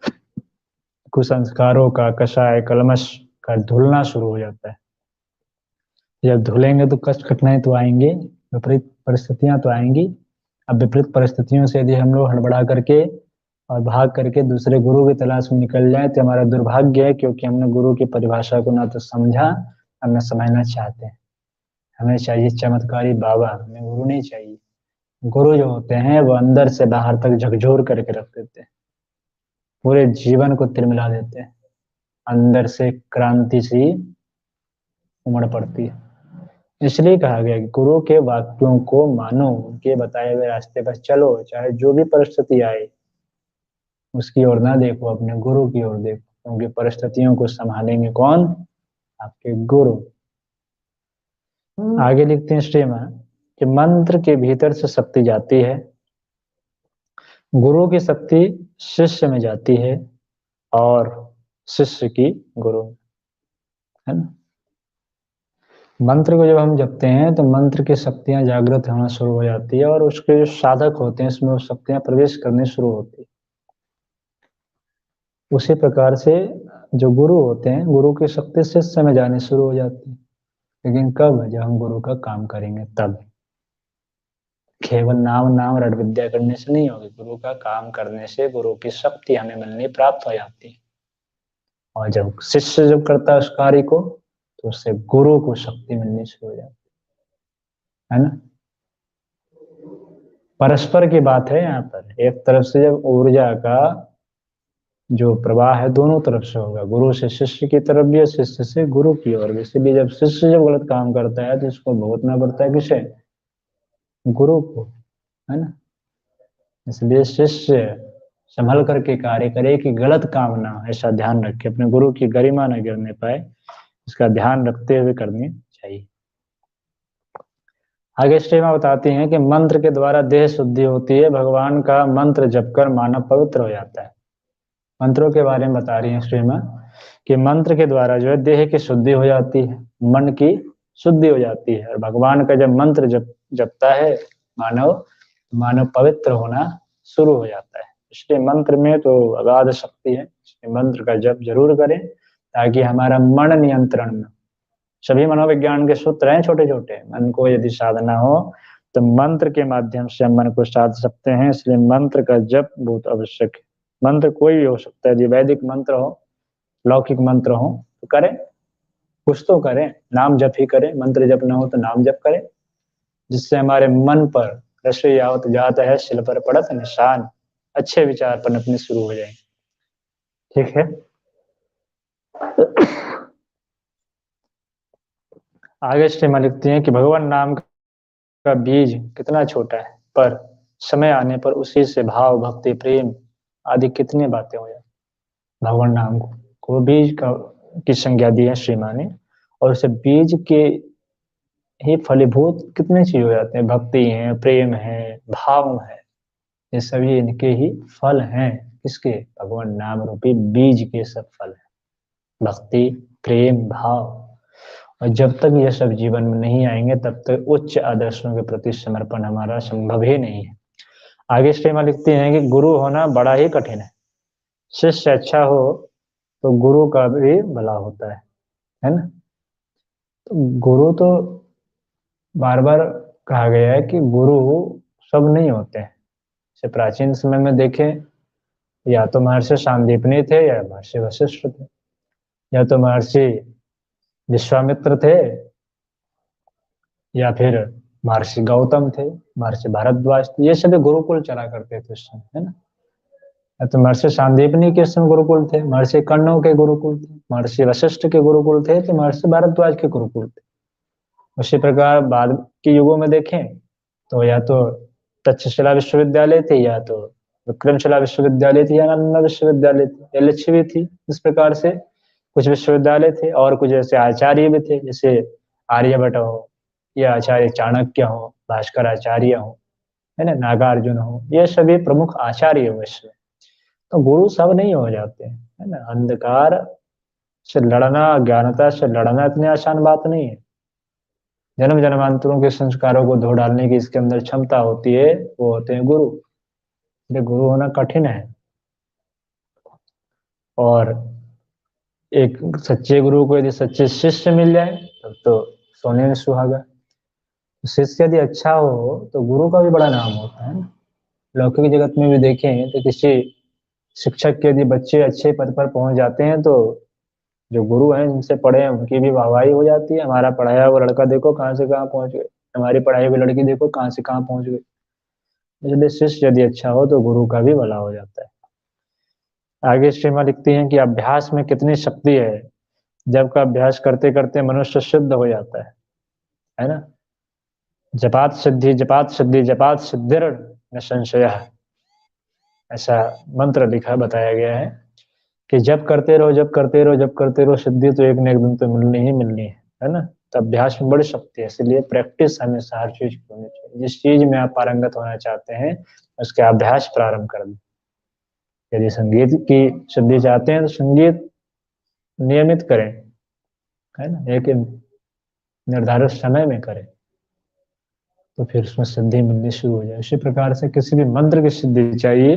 Speaker 1: कुसंस्कारों का, कषाय कलमश का धुलना शुरू हो जाता है। जब धुलेंगे तो कष्ट कठिनाई तो आएंगे, विपरीत परिस्थितियां तो आएंगी। अब विपरीत परिस्थितियों से यदि हम लोग हड़बड़ा करके और भाग करके दूसरे गुरु की तलाश में निकल जाए तो हमारा दुर्भाग्य है, क्योंकि हमने गुरु की परिभाषा को ना तो समझा और न समझना चाहते हैं। हमें चाहिए चमत्कारी बाबा, हमें गुरु नहीं चाहिए। गुरु जो होते हैं वो अंदर से बाहर तक झकझोर करके रख देते हैं, पूरे जीवन को तिलमिला देते हैं, अंदर से क्रांति सी उमड़ पड़ती है। इसलिए कहा गया कि गुरु के वाक्यों को मानो, उनके बताए हुए रास्ते पर चलो, चाहे जो भी परिस्थिति आए उसकी ओर ना देखो, अपने गुरु की ओर देखो, क्योंकि परिस्थितियों को संभालेंगे कौन? आपके गुरु। आगे लिखते हैं श्री मां कि मंत्र के भीतर से शक्ति जाती है, गुरु की शक्ति शिष्य में जाती है और शिष्य की गुरु में, है ना। मंत्र को जब हम जपते हैं तो मंत्र की शक्तियां जागृत होना शुरू हो जाती है और उसके जो साधक होते हैं उसमें वो शक्तियां प्रवेश करने शुरू होती है। उसी प्रकार से जो गुरु होते हैं, गुरु की शक्ति शिष्य में जाने शुरू हो जाती है। लेकिन कब? जब हम गुरु का काम करेंगे तब। केवल नाम नाम रट विद्या करने से नहीं होगी, गुरु का काम करने से गुरु की शक्ति हमें मिलनी प्राप्त हो जाती है। और जब शिष्य जब करता है उस कार्य को तो उससे गुरु को शक्ति मिलनी शुरू हो जाती है ना। परस्पर की बात है यहाँ पर। एक तरफ से जब ऊर्जा का जो प्रवाह है दोनों तरफ से होगा, गुरु से शिष्य की तरफ भी और शिष्य से गुरु की ओर भी। इसलिए जब शिष्य जब गलत काम करता है तो उसको भुगतना पड़ता है, किसे? गुरु को, है ना। इसलिए शिष्य संभल करके कार्य करे कि गलत काम ना, ऐसा ध्यान रखे, अपने गुरु की गरिमा न गिरने पाए, इसका ध्यान रखते हुए करनी चाहिए। आगे श्री मां बताती हैं कि मंत्र के द्वारा देह शुद्धि होती है, भगवान का मंत्र जपकर मानव पवित्र हो जाता है। मंत्रों के बारे में बता रही हैं श्री मां कि मंत्र के द्वारा जो है देह की शुद्धि हो जाती है, मन की शुद्धि हो जाती है, और भगवान का जब मंत्र जपता है मानव, मानव पवित्र होना शुरू हो जाता है। इसलिए मंत्र में तो अगाध शक्ति है। इसलिए मंत्र का जप जरूर करें ताकि हमारा मन नियंत्रण में। सभी मनोविज्ञान के सूत्र हैं छोटे छोटे। मन को यदि साधना हो तो मंत्र के माध्यम से हम मन को साध सकते हैं। इसलिए मंत्र का जप बहुत आवश्यक है। मंत्र कोई भी हो सकता है, यदि वैदिक मंत्र हो, लौकिक मंत्र हो तो करें, कुछ तो करें, नाम जप ही करें। मंत्र जप ना हो तो नाम जप करें, जिससे हमारे मन पर रश्मि आवत जात है, शिल पर पड़त निशान, अच्छे विचार पनपने शुरू हो जाएंगे। ठीक है। आगे श्रीमा लिखती हैं कि भगवान नाम का बीज कितना छोटा है, पर समय आने पर उसी से भाव, भक्ति, प्रेम आदि कितनी बातें हो जाती। भगवान नाम को बीज का की संज्ञा दी है श्री मां ने, और उसे बीज के ही फलीभूत कितने चीज हो जाते हैं। भक्ति है, प्रेम है, भाव है, ये सभी इनके ही फल हैं। किसके? भगवान नाम रूपी बीज के सब फल हैं। भक्ति, प्रेम, भाव। और जब तक ये सब जीवन में नहीं आएंगे तब तक उच्च आदर्शों के प्रति समर्पण हमारा संभव ही नहीं है। आगे श्री मां लिखती हैं कि गुरु होना बड़ा ही कठिन है। शिष्य अच्छा हो तो गुरु का भी भला होता है ना। तो गुरु तो बार बार कहा गया है कि गुरु सब नहीं होते हैं। जैसे प्राचीन समय में देखें, या तो महर्षि सांदीपनी थे या महर्षि वशिष्ठ थे, या तो महर्षि विश्वामित्र थे, या फिर महर्षि गौतम थे, महर्षि भारद्वाज थे। ये सभी गुरुकुल चला करते थे उस समय, है ना। या तो महर्षि सांदीपनी के समय गुरुकुल थे, महर्षि कण्व के गुरुकुल थे, महर्षि वशिष्ठ के गुरुकुल थे, तो महर्षि भारद्वाज के गुरुकुल थे। उसी प्रकार बाद के युगों में देखें तो या तो तक्षशिला विश्वविद्यालय थे, या तो विक्रमशिला विश्वविद्यालय थी, या नालंदा विश्वविद्यालय थी, या लिच्छवी थी। इस प्रकार से कुछ विश्वविद्यालय थे, और कुछ ऐसे आचार्य भी थे, जैसे आर्यभट्ट हो, या आचार्य चाणक्य हो, भास्कर आचार्य हो, है ना, नागार्जुन हो। ये सभी प्रमुख आचार्य हुए इसमें। तो गुरु सब नहीं हो जाते हैं, है ना। अंधकार से लड़ना, अज्ञानता से लड़ना इतनी आसान बात नहीं है। जन्म जन्मांतरों के संस्कारों को धो डालने की इसके अंदर क्षमता होती है, वो होते हैं गुरु। इसलिए गुरु होना कठिन है। और एक सच्चे गुरु को यदि सच्चे शिष्य मिल जाए तब तो सोने में सुहागा। शिष्य यदि अच्छा हो तो गुरु का भी बड़ा नाम होता है ना। लौकिक जगत में भी देखें तो किसी शिक्षक के यदि बच्चे अच्छे पद पर पहुंच जाते हैं तो जो गुरु हैं जिनसे पढ़े हैं उनकी भी वाहवाही हो जाती है। हमारा पढ़ाया हुआ लड़का देखो कहाँ से कहाँ पहुंच गए, हमारी पढ़ाई हुई लड़की देखो कहाँ से कहाँ पहुंच गई। इसलिए शिष्य यदि अच्छा हो तो गुरु का भी भला हो जाता है। आगे श्रीमा लिखती हैं कि अभ्यास में कितनी शक्ति है। जब का अभ्यास करते करते मनुष्य शुद्ध हो जाता है ना। जपात सिद्धि जपात सिद्धि जपात सिद्धिर न संशय, ऐसा मंत्र लिखा बताया गया है कि जब करते रहो, जब करते रहो, जब करते रहो, सिद्धि तो एक न एक दिन तो मिलनी ही मिलनी है ना। तो अभ्यास में बड़ी शक्ति है, इसलिए प्रैक्टिस हमेशा हर चीज की होनी चाहिए। जिस चीज में आप पारंगत होना चाहते हैं उसका अभ्यास प्रारंभ कर दें। यदि संगीत की सिद्धि चाहते हैं तो संगीत नियमित करें, है ना, एक निर्धारित समय में करें, तो फिर उसमें सिद्धि मिलनी शुरू हो जाए। इसी प्रकार से किसी भी मंत्र की सिद्धि चाहिए,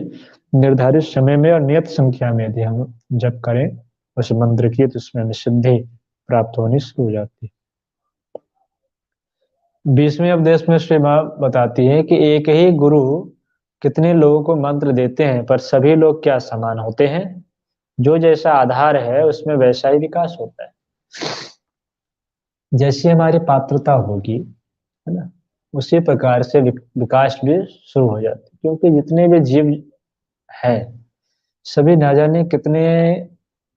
Speaker 1: निर्धारित समय में और नियत संख्या में यदि हम जप करें उस मंत्र की, तो उसमें हमें सिद्धि प्राप्त होनी शुरू हो जाती है। 20वें उपदेश में श्री माँ बताती है कि एक ही गुरु कितने लोगों को मंत्र देते हैं, पर सभी लोग क्या समान होते हैं। जो जैसा आधार है उसमें वैसा ही विकास होता है। जैसी हमारी पात्रता होगी, है ना, उसी प्रकार से विकास भी शुरू हो जाता है। क्योंकि जितने भी जीव हैं सभी ना जाने कितने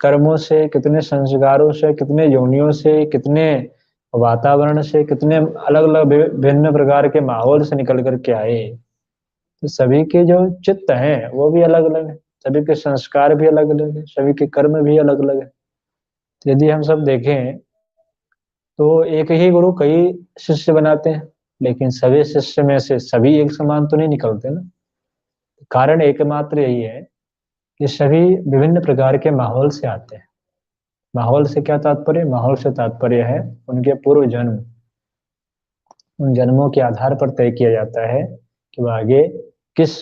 Speaker 1: कर्मों से, कितने संस्कारों से, कितने योनियों से, कितने वातावरण से, कितने अलग अलग भिन्न प्रकार के माहौल से निकल कर के आए। तो सभी के जो चित्त हैं वो भी अलग अलग है, सभी के संस्कार भी अलग अलग है, सभी के कर्म भी अलग अलग है। तो यदि हम सब देखें तो एक ही गुरु कई शिष्य बनाते हैं, लेकिन सभी शिष्य में से सभी एक समान तो नहीं निकलते ना। कारण एकमात्र यही है कि सभी विभिन्न प्रकार के माहौल से आते हैं। माहौल से क्या तात्पर्य, माहौल से तात्पर्य है उनके पूर्व जन्म। उन जन्मों के आधार पर तय किया जाता है कि वह आगे किस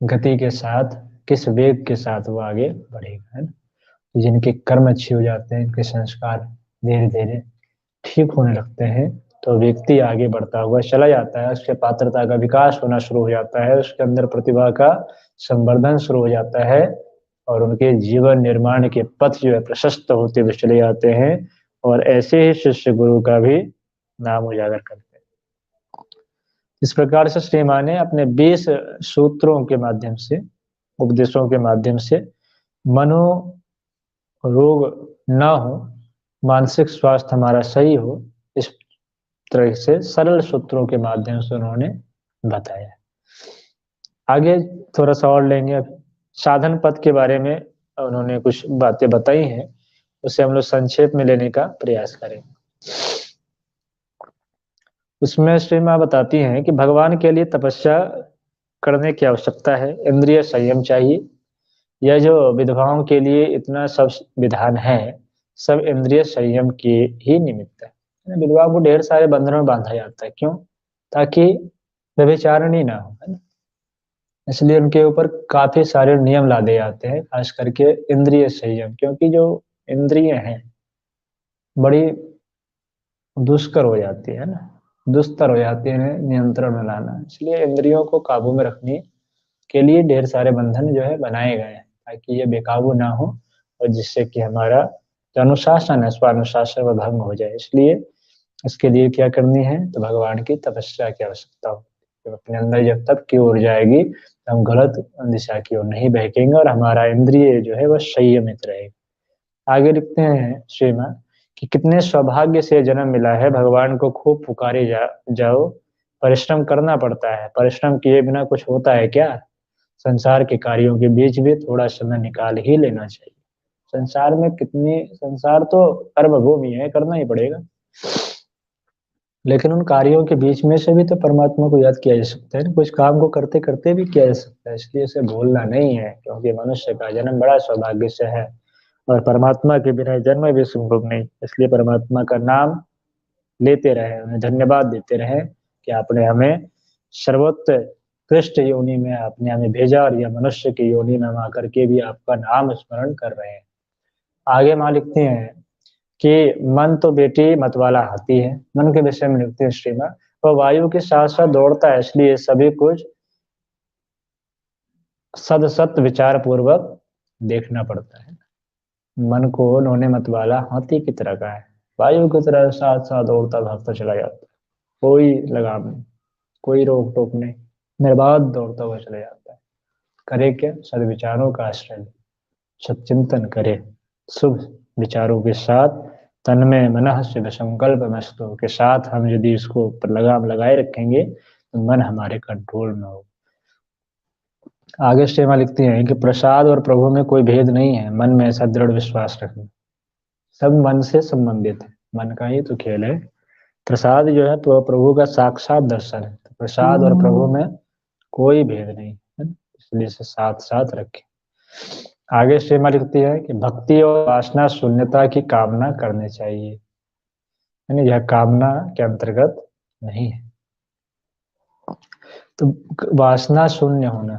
Speaker 1: गति के साथ, किस वेग के साथ वो आगे बढ़ेगा, है ना। तो जिनके कर्म अच्छे हो जाते हैं, इनके संस्कार धीरे धीरे ठीक होने लगते हैं, तो व्यक्ति आगे बढ़ता हुआ चला जाता है। उसके पात्रता का विकास होना शुरू हो जाता है, उसके अंदर प्रतिभा का संवर्धन शुरू हो जाता है, और उनके जीवन निर्माण के पथ जो है प्रशस्त होते हुए चले जाते हैं। और ऐसे ही शिष्य गुरु का भी नाम उजागर करते हैं। इस प्रकार से श्री मां ने अपने 20 सूत्रों के माध्यम से, उपदेशों के माध्यम से मनो रोग न हो, मानसिक स्वास्थ्य हमारा सही हो, इस तरह से सरल सूत्रों के माध्यम से उन्होंने बताया। आगे थोड़ा सा और लेंगे। अब साधन पथ के बारे में उन्होंने कुछ बातें बताई हैं, उसे हम लोग संक्षेप में लेने का प्रयास करें। उसमें श्री मां बताती हैं कि भगवान के लिए तपस्या करने की आवश्यकता है, इंद्रिय संयम चाहिए। यह जो विधवाओं के लिए इतना सब विधान है, सब इंद्रिय संयम के ही निमित्त है। विधवाओं को ढेर सारे बंधनों में बांधा जाता है, क्यों? ताकि व्यभिचारिणी ना हो, है ना। इसलिए उनके ऊपर काफी सारे नियम लादे जाते हैं, खास करके इंद्रिय संयम। क्योंकि जो इंद्रिय हैं बड़ी दुष्कर हो जाती है ना। दुस्तर हो जाते हैं नियंत्रण में लाना। इसलिए इंद्रियों को काबू में रखने के लिए ढेर सारे बंधन जो है बनाए गए हैं, ताकि ये बेकाबू ना हो और जिससे कि हमारा जो अनुशासन है स्वानुशासन वह भंग हो जाए। इसलिए इसके लिए क्या करनी है, तो भगवान की तपस्या की आवश्यकता हो। जब अपने अंदर जब तप की ओर जाएगी तो हम गलत दिशा की ओर नहीं बहकेंगे और हमारा इंद्रिय जो है वह संयमित रहेगा। आगे लिखते हैं श्रीमान कि कितने सौभाग्य से जन्म मिला है, भगवान को खूब पुकारे जाओ। परिश्रम करना पड़ता है, परिश्रम किए बिना कुछ होता है क्या? संसार के कार्यों के बीच भी थोड़ा समय निकाल ही लेना चाहिए। संसार में कितनी, संसार तो कर्मभूमि है, करना ही पड़ेगा, लेकिन उन कार्यों के बीच में से भी तो परमात्मा को याद किया जा सकता है ना, कुछ काम को करते करते भी किया जा सकता है। इसलिए इसे भूलना नहीं है, क्योंकि मनुष्य का जन्म बड़ा सौभाग्य से है और परमात्मा के बिना जन्म भी संभव नहीं। इसलिए परमात्मा का नाम लेते रहे, उन्हें धन्यवाद देते रहे कि आपने हमें सर्वोत्कृष्ट योनि में आपने हमें भेजा और यह मनुष्य की योनि में हम आकर के भी आपका नाम स्मरण कर रहे हैं। आगे माँ लिखते हैं कि मन तो बेटी मतवाला हाथी है। मन के विषय में लिखते हैं श्रीमा, वह वायु के साथ साथ दौड़ता है, इसलिए सभी कुछ सद सत विचार पूर्वक देखना पड़ता है। मन को उन्होंने मतवाला हाथी की तरह का है, वायु की तरह साथ साथ दौड़ता भागता चला जाता है, कोई लगाम नहीं, कोई रोक टोक नहीं, निर्बाध दौड़ता हुआ चला जाता है। करे क्या, सदविचारों का आश्रय ले, सच्चिंतन करे, शुभ विचारों के साथ तन में मनः शिव संकल्प मस्तु के साथ हम यदि इसको पर लगाम लगाए रखेंगे तो मन हमारे कंट्रोल में हो। आगे श्रीमा लिखती हैं कि प्रसाद और प्रभु में कोई भेद नहीं है, मन में ऐसा दृढ़ विश्वास रखें। सब मन से संबंधित है, मन का ही तो खेल है। प्रसाद जो है तो प्रभु का साक्षात दर्शन है, तो प्रसाद और प्रभु में कोई भेद नहीं है, इसलिए इसे साथ साथ रखें। आगे श्रीमा लिखती है कि भक्ति और वासना शून्यता की कामना करनी चाहिए, यानी यह कामना के अंतर्गत नहीं है। तो वासना शून्य होना,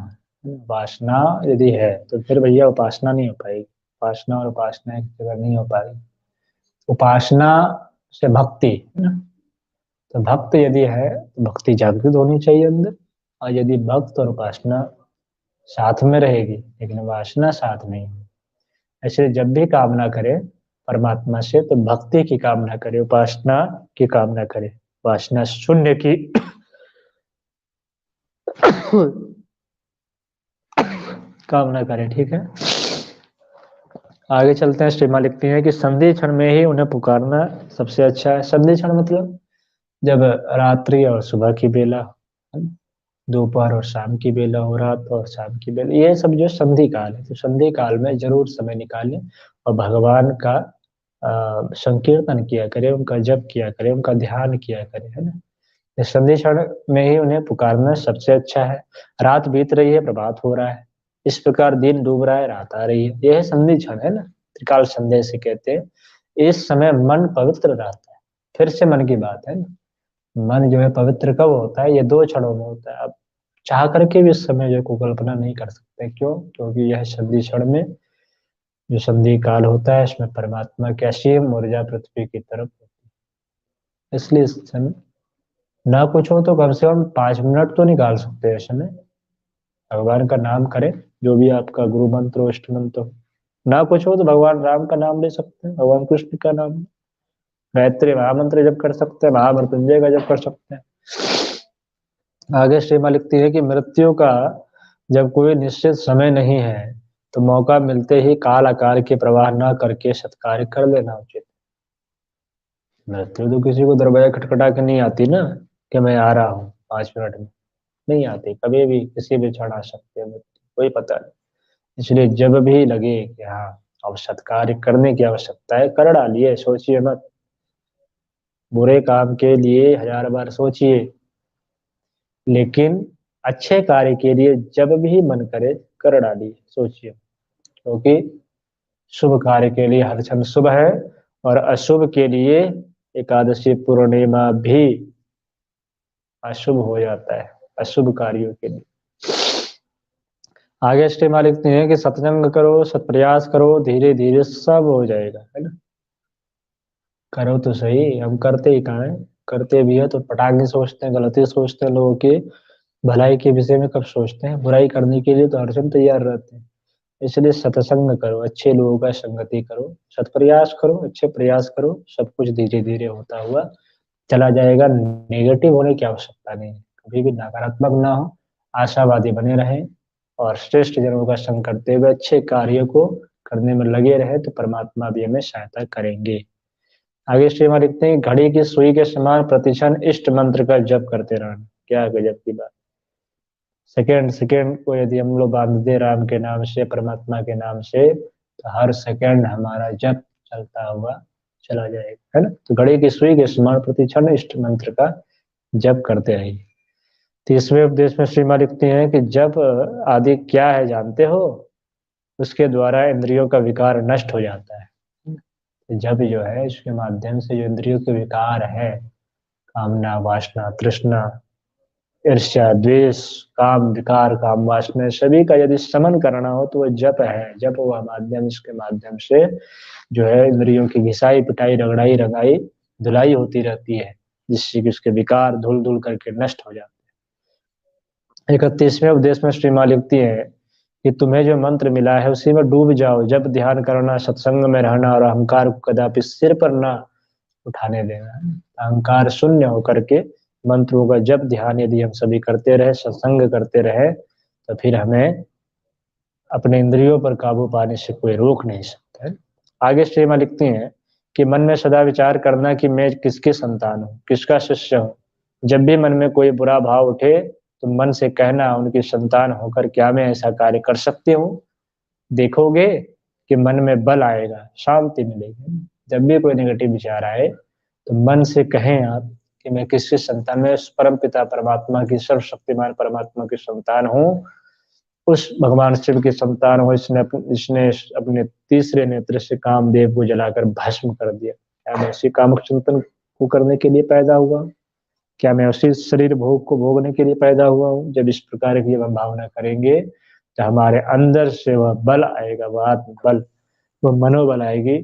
Speaker 1: वासना यदि है तो फिर भैया उपासना नहीं हो पाएगी, वासना और उपासना एक जगह नहीं हो पाएगी। उपासना से भक्ति है ना, तो भक्त यदि है तो भक्ति जागृत होनी चाहिए अंदर, और यदि भक्त और उपासना साथ में रहेगी लेकिन वासना साथ नहीं, ऐसे जब भी कामना करे परमात्मा से तो भक्ति की कामना करे, उपासना की कामना करे, वासना शून्य की कामना करे। ठीक है, आगे चलते हैं। श्रीमा लिखती हैं कि संधि क्षण में ही उन्हें पुकारना सबसे अच्छा है। संधि क्षण मतलब जब रात्रि और सुबह की बेला, दोपहर और शाम की बेला हो, रात और शाम की बेला, ये सब जो संधि काल है, तो संधि काल में जरूर समय निकालें और भगवान का संकीर्तन किया करे, उनका जप किया करे, उनका ध्यान किया करे, है ना। इस संधि क्षण में ही उन्हें पुकारना सबसे अच्छा है। रात बीत रही है, प्रभात हो रहा है, इस प्रकार दिन डूब रहा है, रात आ रही है, यह संधि क्षण है ना, त्रिकाल संध्या से कहते हैं। इस समय मन पवित्र रहता है। फिर से मन की बात है ना, मन जो है पवित्र कब होता है, ये दो क्षणों में होता है। अब चाह करके भी इस समय जो को कल्पना नहीं कर सकते, क्यों? क्योंकि यह संधि क्षण में जो संधि काल होता है इसमें परमात्मा की असीम ऊर्जा पृथ्वी की तरफ होती है। इसलिए इस समय ना कुछ हो तो कम से कम 5 मिनट तो निकाल सकते हैं समय, भगवान का नाम करें, जो भी आपका गुरु मंत्र हो, इष्ट मंत्र हो। ना कुछ हो तो भगवान राम का नाम ले सकते हैं, भगवान कृष्ण का नाम, गायत्री महामंत्र जप कर सकते हैं, महामृत्युंजय का जप कर सकते हैं। आगे श्रीमा लिखती है कि मृत्यु का जब कोई निश्चित समय नहीं है तो मौका मिलते ही काल आकार के प्रवाह न करके सत्कार्य कर लेना उचित। मृत्यु तो किसी को दरवाजा खटखटा के नहीं आती ना, कि मैं आ रहा हूँ 5 मिनट में, नहीं आती, कभी भी किसी भी क्षण आ सकती है मृत्यु, कोई पता नहीं। इसलिए जब भी लगे कि हाँ अब सत्कार्य करने की आवश्यकता है, कर डालिए, सोचिए मत। बुरे काम के लिए 1000 बार सोचिए, लेकिन अच्छे कार्य के लिए जब भी मन करे कर डालिए, सोचिए, क्योंकि शुभ कार्य के लिए हर क्षण शुभ है और अशुभ के लिए एकादशी पूर्णिमा भी अशुभ हो जाता है, अशुभ कार्यों के लिए। आगे स्टेमा लिखते हैं कि सत्संग करो, सत्प्रयास करो, धीरे धीरे सब हो जाएगा, है ना। करो तो सही, हम करते ही कहाँ है। करते भी है तो पटाख ही सोचते हैं, गलत ही सोचते हैं, लोगों के भलाई के विषय में कब सोचते हैं। बुराई करने के लिए तो हर समय तैयार रहते हैं। इसलिए सत्संग करो, अच्छे लोगों का संगति करो, सत्प्रयास करो, अच्छे प्रयास करो, सब कुछ धीरे धीरे होता हुआ चला जाएगा। नेगेटिव होने की आवश्यकता नहीं है, कभी भी नकारात्मक ना हो, आशावादी बने रहें और श्रेष्ठ जनों का संग करते हुए अच्छे कार्यों को करने में लगे रहे तो परमात्मा भी हमें सहायता करेंगे। आगे श्रीमान लिखते हैं, घड़ी की सुई के समान प्रतिक्षण इष्ट मंत्र का जप करते रहना। क्या गजब की बात। सेकेंड सेकेंड को यदि हम लोग बांध दे राम के नाम से, परमात्मा के नाम से, तो हर सेकेंड हमारा जप चलता हुआ चला जाएगा, है ना। तो घड़ी की सुई के समान प्रतिक्षण इष्ट मंत्र का जप करते रहिए। तीसवें उपदेश में श्रीमान लिखते हैं कि जप आदि क्या है जानते हो, उसके द्वारा इंद्रियों का विकार नष्ट हो जाता है। जप जो है इसके माध्यम से जो इंद्रियों के विकार है, कामना, वासना, तृष्णा, ईर्ष्या, द्वेष, काम विकार, काम वासना, सभी का यदि शमन करना हो तो वह जप है। जप हुआ माध्यम, इसके माध्यम से जो है इंद्रियों की घिसाई पिटाई रगड़ाई रंगाई धुलाई होती रहती है, जिससे कि उसके विकार धुल धुल करके नष्ट हो जाते हैं। 31वें उपदेश में श्री माँ लिखती है कि तुम्हें जो मंत्र मिला है उसी में डूब जाओ, जब ध्यान करना, सत्संग में रहना और अहंकार को कदापि सिर पर ना उठाने देना। अहंकार शून्य होकर के मंत्रों का जब ध्यान यदि हम सभी करते रहे, सत्संग करते रहे, तो फिर हमें अपने इंद्रियों पर काबू पाने से कोई रोक नहीं सकता है। आगे श्री माँ लिखती हैं कि मन में सदा विचार करना कि मैं किसकी संतान हूँ, किसका शिष्य हूँ। जब भी मन में कोई बुरा भाव उठे तो मन से कहना, उनकी संतान होकर क्या मैं ऐसा कार्य कर सकती हूँ। देखोगे कि मन में बल आएगा, शांति मिलेगी। जब भी कोई नेगेटिव विचार आए तो मन से कहें आप कि मैं किसकी संतान, मैं परम पिता परमात्मा की, सर्वशक्तिमान परमात्मा की संतान हूँ। उस भगवान शिव की संतान हो इसने अपने तीसरे नेत्र से कामदेव को जलाकर भस्म कर दिया। क्या मैं उसी कामुक चिंतन को करने के लिए पैदा हुआ हूँ? क्या मैं उसी शरीर भोग को भोगने के लिए पैदा हुआ हूँ? जब इस प्रकार की हम भावना करेंगे तो हमारे अंदर से वह बल आएगा, वह आत्म बल, वह मनोबल आएगी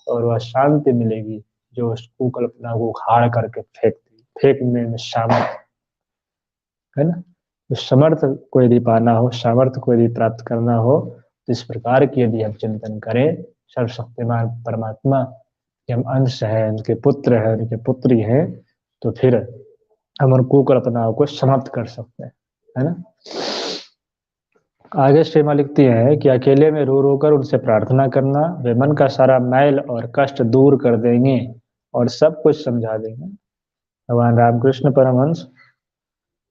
Speaker 1: और वह शांति मिलेगी जो उस कुकल्पना को उखाड़ करके फेंकने में सामर्थ, है ना। तो समर्थ को यदि पाना हो, सामर्थ्य को यदि प्राप्त करना हो, तो इस प्रकार की यदि हम चिंतन करें, सर्वशक्तिमान परमात्मा के हम अंश हैं, उनके पुत्र हैं, उनके पुत्री हैं, तो फिर हम उन कुकल्पनाओं को समाप्त कर सकते हैं, है ना। आगे श्रीमा लिखती है कि अकेले में रो रो कर उनसे प्रार्थना करना, वे मन का सारा मैल और कष्ट दूर कर देंगे और सब कुछ समझा देंगे। भगवान रामकृष्ण परमहंस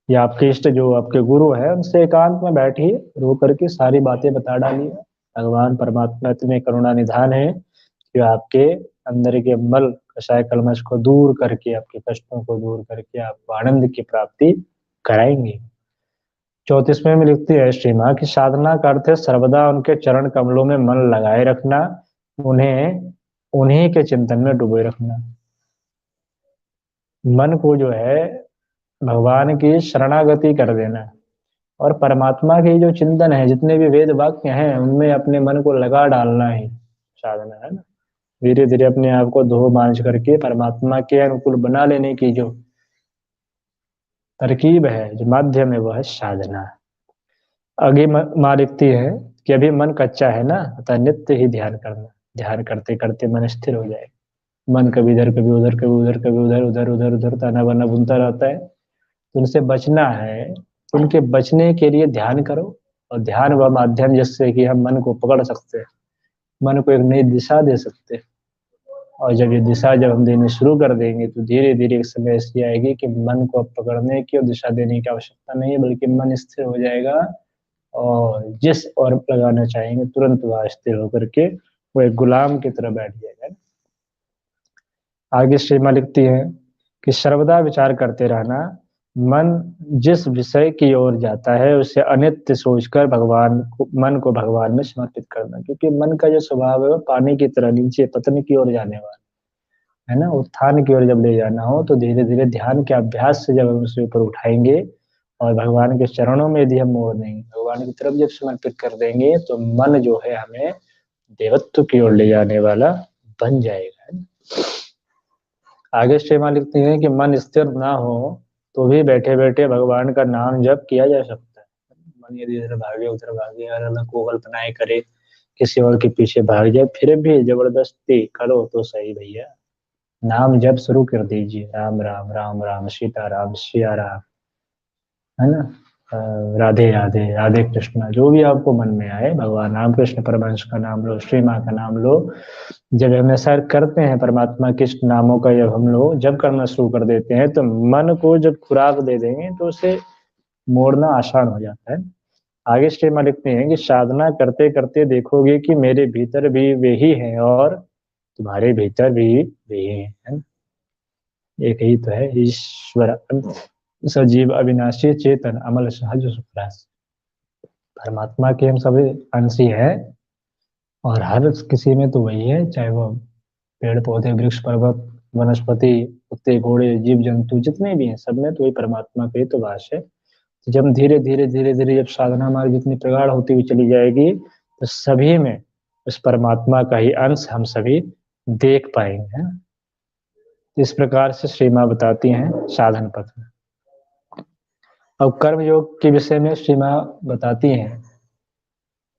Speaker 1: या आपके इष्ट जो आपके गुरु है, उनसे एकांत में बैठिए, रो करके सारी बातें बता डालिए। भगवान परमात्मा इतने करुणा निधान है कि आपके अंदर के मल कषाय कलमश को दूर करके, आपके कष्टों को दूर करके आपको आनंद की प्राप्ति कराएंगे। 34वें में लिखती है श्री माँ की साधना का अर्थ है सर्वदा उनके चरण कमलों में मन लगाए रखना, उन्हें उन्हीं के चिंतन में डूबे रखना। मन को जो है भगवान की शरणागति कर देना और परमात्मा के जो चिंतन है, जितने भी वेद वाक्य हैं, उनमें अपने मन को लगा डालना ही साधना है ना। धीरे धीरे अपने आप को धो मांझ करके परमात्मा के अनुकूल बना लेने की जो तरकीब है, जो माध्यम है, वह है साधना। आगे माँ लिखती है कि अभी मन कच्चा है ना, अतः नित्य ही ध्यान करना, ध्यान करते करते मन स्थिर हो जाए। मन कभी इधर कभी उधर, कभी उधर कभी उधर, उधर उधर उधर ताना बाना बुनता रहता है, तो उनसे बचना है। उनके बचने के लिए ध्यान करो, और ध्यान वह माध्यम जिससे कि हम मन को पकड़ सकते हैं, मन को एक नई दिशा दे सकते हैं। और जब ये दिशा जब हम देनी शुरू कर देंगे तो धीरे धीरे एक समय ऐसी आएगी कि मन को अब पकड़ने की और दिशा देने की आवश्यकता नहीं है, बल्कि मन स्थिर हो जाएगा और जिस ओर लगाना चाहेंगे तुरंत वह स्थिर होकर के वो एक गुलाम की तरह बैठ जाएगा। आगे श्रीमा लिखती है कि सर्वदा विचार करते रहना, मन जिस विषय की ओर जाता है उसे अनित्य सोचकर मन को भगवान में समर्पित करना, क्योंकि मन का जो स्वभाव है वो पानी की तरह नीचे पतन की ओर जाने वाला है ना। उत्थान की ओर जब ले जाना हो तो धीरे धीरे ध्यान के अभ्यास से जब हम उसे ऊपर उठाएंगे और भगवान के चरणों में यदि हम मोड़ देंगे, भगवान की तरफ जब समर्पित कर देंगे, तो मन जो है हमें देवत्व की ओर ले जाने वाला बन जाएगा। आगे श्रीमा लिखती हैं कि मन स्थिर ना हो तो भी बैठे बैठे भगवान का नाम जप किया जा सकता है। मन यदि इधर भागे उधर भागे, अलग अलग को कल्पनाएं करे, किसी और के पीछे भाग जाए, फिर भी जबरदस्ती करो तो सही भैया, नाम जप शुरू कर दीजिए। राम राम राम राम सीता राम सिया राम, है ना। अ, राधे राधे राधे कृष्णा, जो भी आपको मन में आए, भगवान राम कृष्ण परमहंस का नाम लो, श्री माँ का नाम लो। जब हम ऐसा करते हैं परमात्मा के नामों का, जब हम लोग जब करना शुरू कर देते हैं तो मन को जब खुराक दे देंगे तो उसे मोड़ना आसान हो जाता है। आगे श्री माँ लिखते हैं कि साधना करते करते देखोगे कि मेरे भीतर भी वे ही हैं और तुम्हारे भीतर भी वे ही हैं, है ना? एक ही तो है ईश्वर, सजीव अविनाशी चेतन अमल सहज सुखरास। परमात्मा के हम सभी अंशी हैं, और हर किसी में तो वही है, चाहे वो पेड़ पौधे वृक्ष पर्वत वनस्पति कुत्ते घोड़े जीव जंतु जितने भी हैं, सब में तो वही परमात्मा का ही तो वास है। तो जब धीरे धीरे जब साधना हमारी जितनी प्रगाढ़ होती हुई चली जाएगी तो सभी में उस परमात्मा का ही अंश हम सभी देख पाएंगे, है ना। इस प्रकार से श्री माँ बताती हैं साधन पथ में। अब कर्म योग के विषय में श्री माँ बताती हैं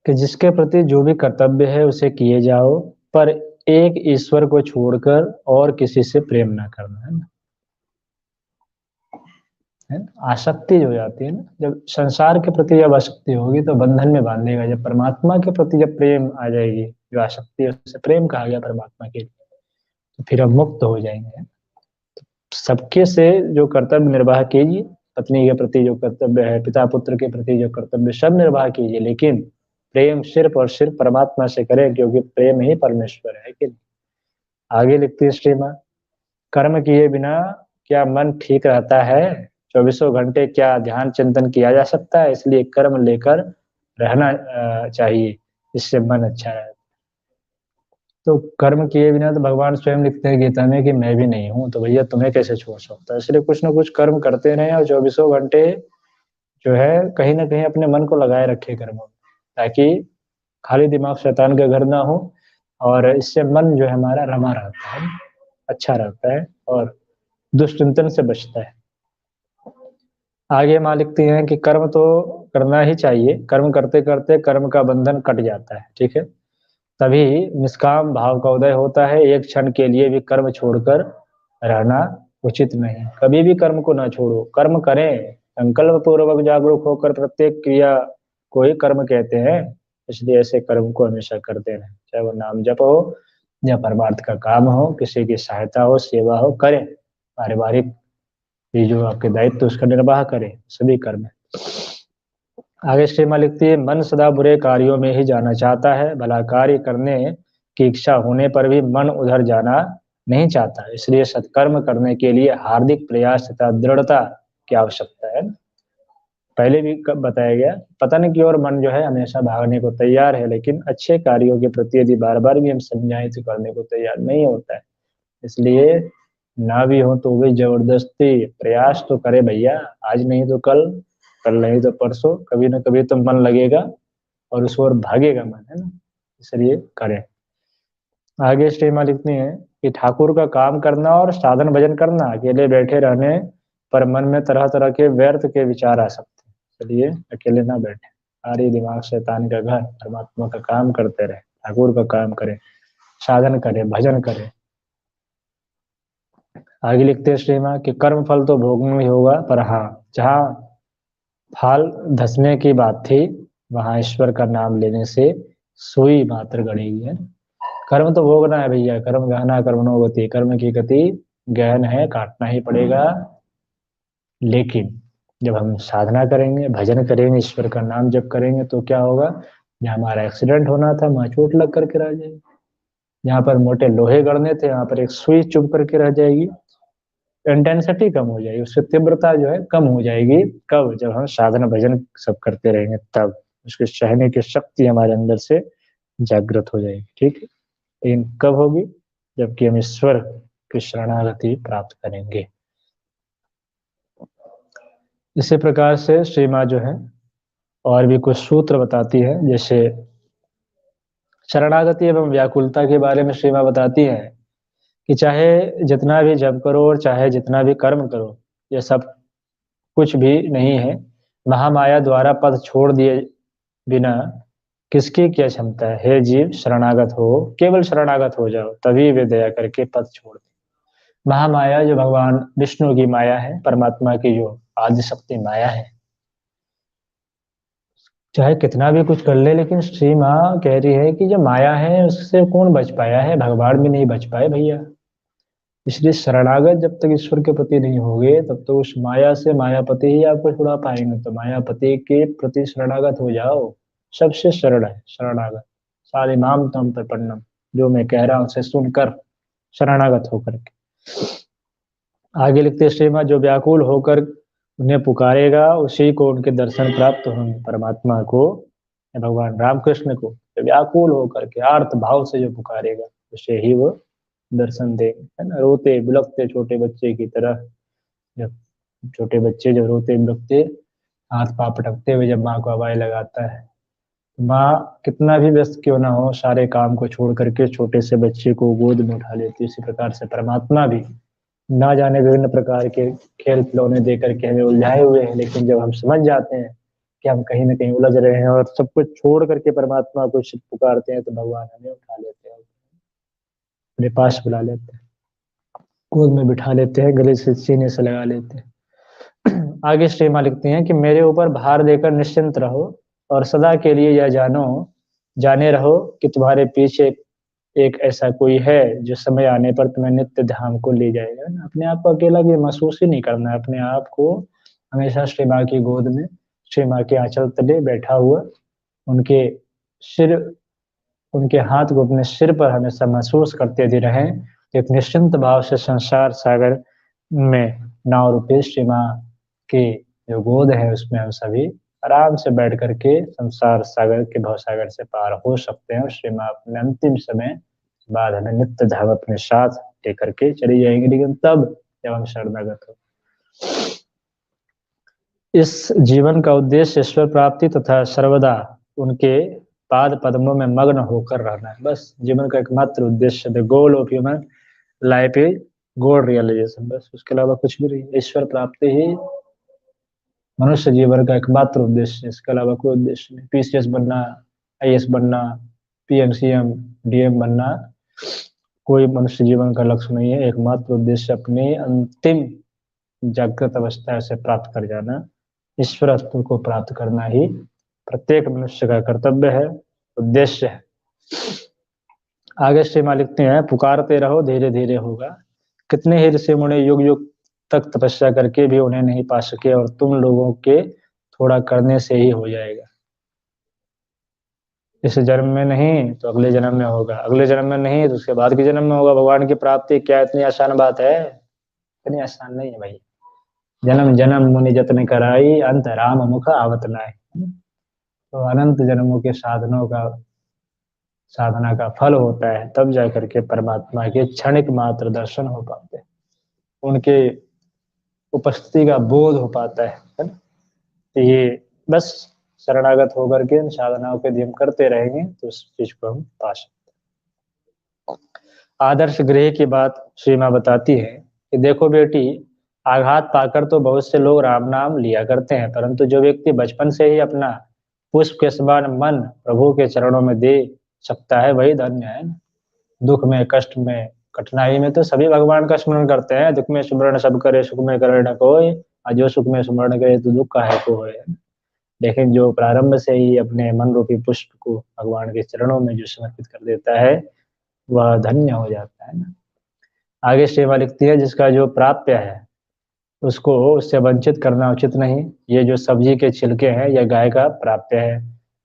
Speaker 1: कि जिसके प्रति जो भी कर्तव्य है उसे किए जाओ, पर एक ईश्वर को छोड़कर और किसी से प्रेम ना करना, है ना। आसक्ति जो हो जाती है ना, जब संसार के प्रति जब आसक्ति होगी तो बंधन में बांधेगा। जब परमात्मा के प्रति जब प्रेम आ जाएगी, जो आसक्ति है उसे प्रेम कहा गया परमात्मा के लिए, तो फिर हम मुक्त हो जाएंगे। सबके से जो कर्तव्य निर्वाह कीजिए, पत्नी के प्रति जो कर्तव्य है, पिता पुत्र के प्रति जो कर्तव्य, सब निर्वाह कीजिए, लेकिन प्रेम सिर्फ और सिर्फ परमात्मा से करें, क्योंकि प्रेम ही परमेश्वर है कि। आगे लिखती है श्री माँ, कर्म किए बिना क्या मन ठीक रहता है? चौबीसों घंटे क्या ध्यान चिंतन किया जा सकता है? इसलिए कर्म लेकर रहना चाहिए, इससे मन अच्छा रहता है। तो कर्म किए बिना तो भगवान स्वयं लिखते हैं गीता में कि मैं भी नहीं हूं, तो भैया तुम्हें कैसे छोड़ सकता है? इसलिए कुछ ना कुछ कर्म करते रहें और चौबीसों घंटे जो है कहीं ना कहीं अपने मन को लगाए रखे कर्मों में, ताकि खाली दिमाग शैतान का घर ना हो, और इससे मन जो है हमारा रमा रहता है, अच्छा रहता है, और दुष्चिंतन से बचता है। आगे माँ लिखती हैं कि कर्म तो करना ही चाहिए, कर्म करते करते कर्म का बंधन कट जाता है, ठीक है। तभी निष्काम भाव का उदय होता है। एक क्षण के लिए भी कर्म छोड़कर रहना उचित नहीं। कभी भी कर्म को ना छोड़ो, कर्म करें, संकल्प पूर्वक जागरूक होकर प्रत्येक क्रिया को ही कर्म कहते हैं। इसलिए ऐसे कर्म को हमेशा करते रहें, चाहे वो नाम जप हो या परमार्थ का काम हो, किसी की सहायता हो, सेवा हो, करें। पारिवारिक ये जो आपके दायित्व उसका निर्वाह करें, सभी कर्म। आगे श्रीमा लिखती है, मन सदा बुरे कार्यों में ही जाना चाहता है, भला कार्य करने की इच्छा होने पर भी मन उधर जाना नहीं चाहता। इसलिए सत्कर्म करने के लिए हार्दिक प्रयास तथा दृढ़ता की आवश्यकता है। पहले भी बताया गया, पतन की ओर मन जो है हमेशा भागने को तैयार है, लेकिन अच्छे कार्यों के प्रति यदि बार बार भी हम समझाएं तो करने को तैयार नहीं होता है। इसलिए ना भी हो तो भी जबरदस्ती प्रयास तो करे भैया, आज नहीं तो कल, कल नहीं तो परसों, कभी ना कभी तो मन लगेगा और उस ओर भागेगा मन, है ना। इसलिए करें। आगे श्री माँ लिखती है कि ठाकुर का काम करना और साधन भजन करना, अकेले बैठे रहने पर मन में तरह तरह के व्यर्थ के विचार आ सकते हैं। इसलिए अकेले ना बैठे, सारी दिमाग शैतान का घर, परमात्मा का काम करते रहे, ठाकुर का काम करें, साधन करें, भजन करें। आगे लिखते हैं श्री माँ कि कर्म फल तो भोगना ही होगा, पर हाँ, जहाँ फाल धसने की बात थी वहां ईश्वर का नाम लेने से सुई मात्र गड़ेगी, है। कर्म तो भोगना है भैया, कर्म गहना कर्मणो गति, कर्म की गति गहन है, काटना ही पड़ेगा। लेकिन जब हम साधना करेंगे, भजन करेंगे, ईश्वर का नाम जप करेंगे तो क्या होगा? जहाँ हमारा एक्सीडेंट होना था वहां चोट लग करके रह जाएगी, जहाँ पर मोटे लोहे गड़ने थे वहां पर एक सुई चुभ करके रह जाएगी। इंटेंसिटी कम हो जाएगी, उसकी तीव्रता जो है कम हो जाएगी। कब? जब हम साधना भजन सब करते रहेंगे, तब उसके सहने की शक्ति हमारे अंदर से जागृत हो जाएगी, ठीक है। लेकिन कब होगी? जबकि हम ईश्वर की शरणागति प्राप्त करेंगे। इसी प्रकार से श्री माँ जो है और भी कुछ सूत्र बताती है, जैसे शरणागति एवं व्याकुलता के बारे में श्री माँ बताती है कि चाहे जितना भी जप करो और चाहे जितना भी कर्म करो, ये सब कुछ भी नहीं है। महामाया द्वारा पद छोड़ दिए बिना किसकी क्या क्षमता है। हे जीव शरणागत हो, केवल शरणागत हो जाओ, तभी वे दया करके पद छोड़ दे। महामाया जो भगवान विष्णु की माया है, परमात्मा की जो आदि शक्ति माया है, चाहे कितना भी कुछ कर ले, लेकिन श्री माँ कह रही है कि जो माया है उससे कौन बच पाया है, भगवान भी नहीं बच पाए भैया। इसलिए शरणागत जब तक ईश्वर के प्रति नहीं होगे तब तो उस माया से मायापति ही आपको छुड़ा पाएंगे। तो मायापति के प्रति शरणागत हो जाओ, सबसे सरल है शरणागत। सारे नाम तम प्रपन्नम, जो मैं कह रहा हूं उसे सुनकर शरणागत होकर के। आगे लिखते श्रीमा, जो व्याकुल होकर उन्हें पुकारेगा उसी को उनके दर्शन प्राप्त होंगे। परमात्मा को, भगवान रामकृष्ण को व्याकुल होकर के आर्त भाव से जो पुकारेगा उसे ही वो दर्शन देंगे, है ना। रोते बिलखते छोटे बच्चे की तरह, जब छोटे बच्चे जब रोते बिलखते हाथ पांव पटकते हुए जब माँ को आवाज लगाता है, माँ कितना भी व्यस्त क्यों ना हो सारे काम को छोड़ करके छोटे से बच्चे को गोद में उठा लेती है। इसी प्रकार से परमात्मा भी ना जाने विभिन्न प्रकार के खेल खिलौने दे करके हमें उलझाए हुए हैं, लेकिन जब हम समझ जाते हैं कि हम कहीं ना कहीं उलझ रहे हैं और सब कुछ छोड़ करके परमात्मा को पुकारते हैं, तो भगवान हमें उठा लेते हैं, अपने पास बुला लेते हैं, गोद में बिठा लेते हैं, गले से सीने से लगा लेते हैं। आगे श्री माँ लिखती हैं कि मेरे ऊपर भार देकर निश्चिंत रहो और सदा के लिए यह जाने रहो कि तुम्हारे पीछे एक ऐसा कोई है जो समय आने पर तुम्हें नित्य धाम को ले जाएगा ना। अपने आप को अकेला भी महसूस ही नहीं करना है, अपने आप को हमेशा श्री माँ की गोद में, श्री माँ के आंचल तले बैठा हुआ, उनके सिर, उनके हाथ को अपने सिर पर हमेशा महसूस करते भी रहें। एक निश्चिंत भाव से संसार सागर में नाव रूपी श्री माँ की जो गोद है उसमें हम सभी आराम से बैठ करके संसार सागर के भव सागर से पार हो सकते हैं। और श्री माँ अपने अंतिम समय बाद हमें नित्य धाम अपने साथ लेकर के चली जाएंगे, लेकिन तब जब हम शरणागत हो। इस जीवन का उद्देश्य ईश्वर प्राप्ति तथा सर्वदा उनके पाद पद्मों में मग्न होकर रहना है। बस जीवन का एकमात्र उद्देश्य, the goal of human life is God realization, बस उसके अलावा कुछ भी नहीं। ईश्वर प्राप्ति ही मनुष्य जीवन का एकमात्र उद्देश्य, इसके अलावा कोई उद्देश्य नहीं। पीसीएस बनना, आईएएस बनना, पीएम सीएम डीएम बनना कोई मनुष्य जीवन का लक्ष्य नहीं है। एकमात्र उद्देश्य अपनी अंतिम जागृत अवस्था से प्राप्त कर जाना, ईश्वर अस्तित्व को प्राप्त करना ही प्रत्येक मनुष्य का कर्तव्य है, उद्देश्य है। आगे श्री माँ लिखते हैं, पुकारते रहो धीरे धीरे होगा। कितने ही ऋषि मुनि युग युग तक तपस्या करके भी उन्हें नहीं पा सके, और तुम लोगों के थोड़ा करने से ही हो जाएगा। इस जन्म में नहीं तो अगले जन्म में होगा, अगले जन्म में नहीं तो उसके बाद के जन्म में होगा। भगवान की प्राप्ति क्या इतनी आसान बात है? इतनी आसान नहीं है भाई। जन्म जन्म मुनि जतन कराई, अंत राम मुख आवत नाय। तो अनंत जन्मों के साधनों का, साधना का फल होता है, तब जाकर के परमात्मा के क्षणिक मात्र दर्शन हो पाते हैं, उनके उपस्थिति का बोध हो पाता है ना। तो ये बस शरणागत होकर के इन साधनाओं के यदि हम करते रहेंगे तो उस चीज को हम पा सकते हैं। आदर्श गृह की बात श्री माँ बताती है कि देखो बेटी, आघात पाकर तो बहुत से लोग राम नाम लिया करते हैं, परंतु जो व्यक्ति बचपन से ही अपना पुष्प के समान मन प्रभु के चरणों में दे सकता है वही धन्य है। दुख में, कष्ट में, कठिनाई में तो सभी भगवान का स्मरण करते हैं। दुख में सुमरण सब करे, सुख में करे न कोई, और जो सुख में स्मरण करे तो दुख का है को है। लेकिन जो प्रारंभ से ही अपने मन रूपी पुष्प को भगवान के चरणों में जो समर्पित कर देता है वह धन्य हो जाता है ना। आगे सेवा लिखती है, जिसका जो प्राप्य है उसको उससे वंचित करना उचित नहीं। ये जो सब्जी के छिलके हैं यह गाय का प्राप्य है,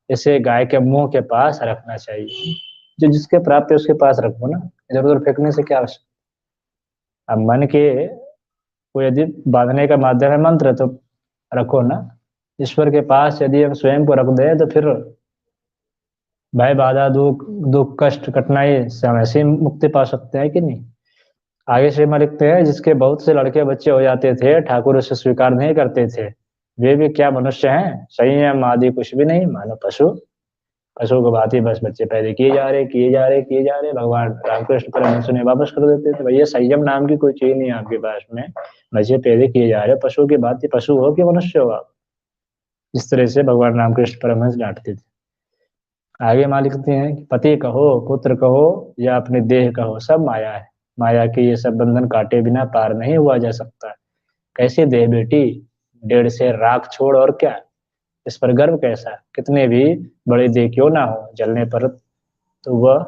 Speaker 1: इसे गाय के मुंह के पास रखना चाहिए। जो जिसके प्राप्य उसके पास रखो ना, इधर उधर फेंकने से क्या आवश्यक। अब मन के को यदि बांधने का माध्यम है मंत्र तो रखो ना। ईश्वर के पास यदि हम स्वयं को रख दें तो फिर भय बाधा दुख दुख कष्ट कठिनाई से हम ऐसे ही मुक्ति पा सकते हैं कि नहीं। आगे श्री माँ लिखते हैं, जिसके बहुत से लड़के बच्चे हो जाते थे, ठाकुर उसे स्वीकार नहीं करते थे, वे भी क्या मनुष्य हैं? संयम आदि कुछ भी नहीं, मानो पशु। पशु को भांति बस बच्चे पैदा किए जा रहे किए जा रहे किए जा रहे। भगवान रामकृष्ण परमहंस ने वापस कर देते थे, भैया संयम नाम की कोई चीज नहीं है आपके पास में, बच्चे पैदा किए जा रहे, पशु की भांति पशु हो कि मनुष्य हो आप। इस तरह से भगवान रामकृष्ण परमहंस डांटते थे। आगे माँ लिखते हैं कि पति कहो पुत्र कहो या अपने देह कहो, सब माया है। माया के ये सब बंधन काटे बिना पार नहीं हुआ जा सकता। कैसे देह बेटी, डेढ़ से राख छोड़ और क्या, इस पर गर्व कैसा, कितने भी बड़े देह क्यों ना हो, जलने पर तो वह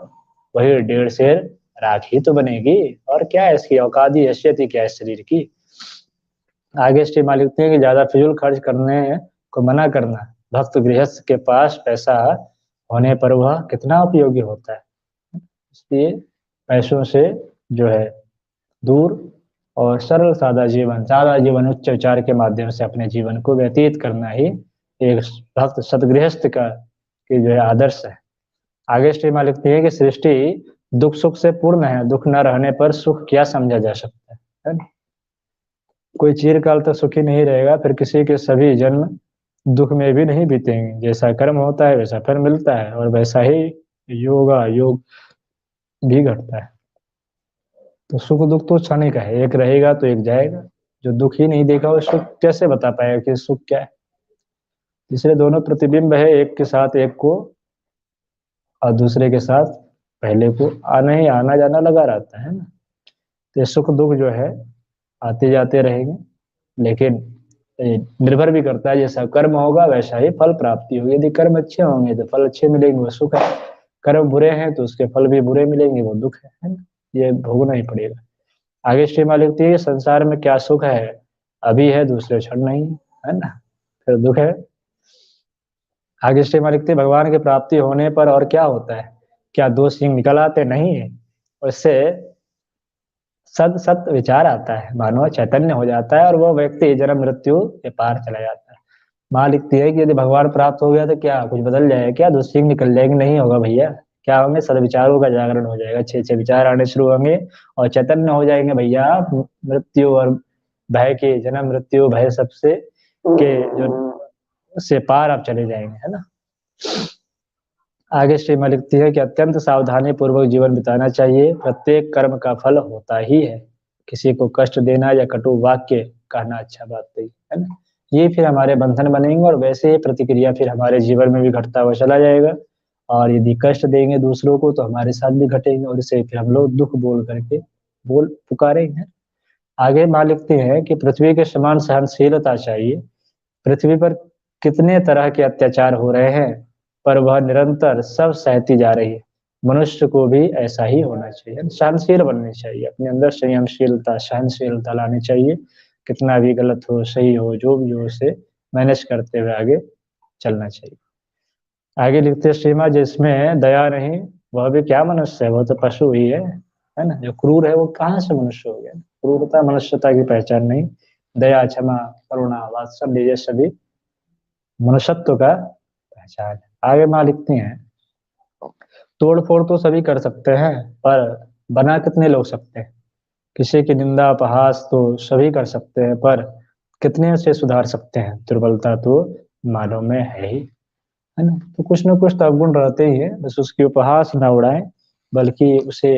Speaker 1: वही डेढ़ शेर राख ही तो बनेगी। और क्या है इसकी औकात, ही हैसियत ही क्या है शरीर की। आगे श्री माँ लिखते हैं कि ज्यादा फिजूल खर्च करने को मना करना। भक्त गृहस्थ के पास पैसा होने पर वह कितना उपयोगी होता है। इसलिए पैसों से जो है दूर और सरल सादा जीवन उच्च विचार के माध्यम से अपने जीवन को व्यतीत करना ही एक भक्त सदगृहस्थ का की जो है आदर्श है। आगे श्री माँ लिखती है कि सृष्टि दुख सुख से पूर्ण है, दुख न रहने पर सुख क्या समझा जा सकता है ना? कोई चिरकाल तक सुखी नहीं रहेगा, फिर किसी के सभी जन्म दुख में भी नहीं बीतेंगे। जैसा कर्म होता है वैसा फल मिलता है, और वैसा ही योग भी घटता है। तो सुख दुख तो क्षणिक है, एक रहेगा तो एक जाएगा। जो दुख ही नहीं देखा वो सुख कैसे बता पाएगा कि सुख क्या है। इसलिए दोनों प्रतिबिंब है, एक के साथ एक को और दूसरे के साथ पहले को आना ही आना जाना लगा रहता है ना। तो सुख दुख जो है आते जाते रहेंगे, लेकिन निर्भर भी करता है जैसा कर्म होगा वैसा ही फल प्राप्ति होगी। यदि कर्म अच्छे होंगे तो फल अच्छे मिलेंगे, वो सुख है। कर्म बुरे हैं तो उसके फल भी बुरे मिलेंगे, वो दुख है ना। ये भोगना ही पड़ेगा। आगे श्री माँ लिखती है संसार में क्या सुख है, अभी है दूसरे क्षण नहीं, है ना, फिर दुख है। आगे श्री माँ लिखती है भगवान की प्राप्ति होने पर और क्या होता है, क्या दो सिंह निकल आते, नहीं है, उससे सद सत विचार आता है, मानव चैतन्य हो जाता है और वो व्यक्ति जन्म मृत्यु के पार चला जाता है। माँ लिखती है कि यदि भगवान प्राप्त हो गया तो क्या कुछ बदल जाएगा, क्या दो सिंह निकल जाएंगे, नहीं होगा भैया। क्या होंगे, सदविचारों का जागरण हो जाएगा, अच्छे अच्छे विचार आने शुरू होंगे और चैतन्य हो जाएंगे भैया। मृत्यु और भय के, जन्म मृत्यु भय सबसे के जो से पार आप चले जाएंगे, है ना। आगे श्री माँ लिखती है कि अत्यंत सावधानी पूर्वक जीवन बिताना चाहिए, प्रत्येक कर्म का फल होता ही है। किसी को कष्ट देना या कटु वाक्य कहना अच्छा बात नहीं है ना। ये फिर हमारे बंधन बनेंगे और वैसे ही प्रतिक्रिया फिर हमारे जीवन में भी घटता हुआ चला जाएगा। और यदि कष्ट देंगे दूसरों को तो हमारे साथ भी घटेंगे, और इसे फिर हम लोग दुख बोल करके बोल पुकारेंगे। आगे माँ लिखते हैं कि पृथ्वी के समान सहनशीलता चाहिए। पृथ्वी पर कितने तरह के अत्याचार हो रहे हैं, पर वह निरंतर सब सहती जा रही है। मनुष्य को भी ऐसा ही होना चाहिए, सहनशील बननी चाहिए, अपने अंदर संयमशीलता सहनशीलता लानी चाहिए। कितना भी गलत हो सही हो जो भी हो, उसे मैनेज करते हुए आगे चलना चाहिए। आगे लिखते श्रीमा जिसमें दया नहीं वह भी क्या मनुष्य है, वह तो पशु ही है ना। जो क्रूर है वो कहाँ से मनुष्य हो गया। क्रूरता मनुष्यता की पहचान नहीं, दया क्षमा करुणा वात्सल्य ये सभी मनुष्यत्व का पहचान है। आगे माँ लिखती हैं तोड़ फोड़ तो सभी कर सकते हैं, पर बना कितने लोग सकते हैं। किसी की निंदा उपहास तो सभी कर सकते हैं, पर कितने उसे सुधार सकते हैं। दुर्बलता तो मानव में है ही, है ना कुछ तो अवगुण रहते ही है, बस उसकी उपहास ना उड़ाएं, बल्कि उसे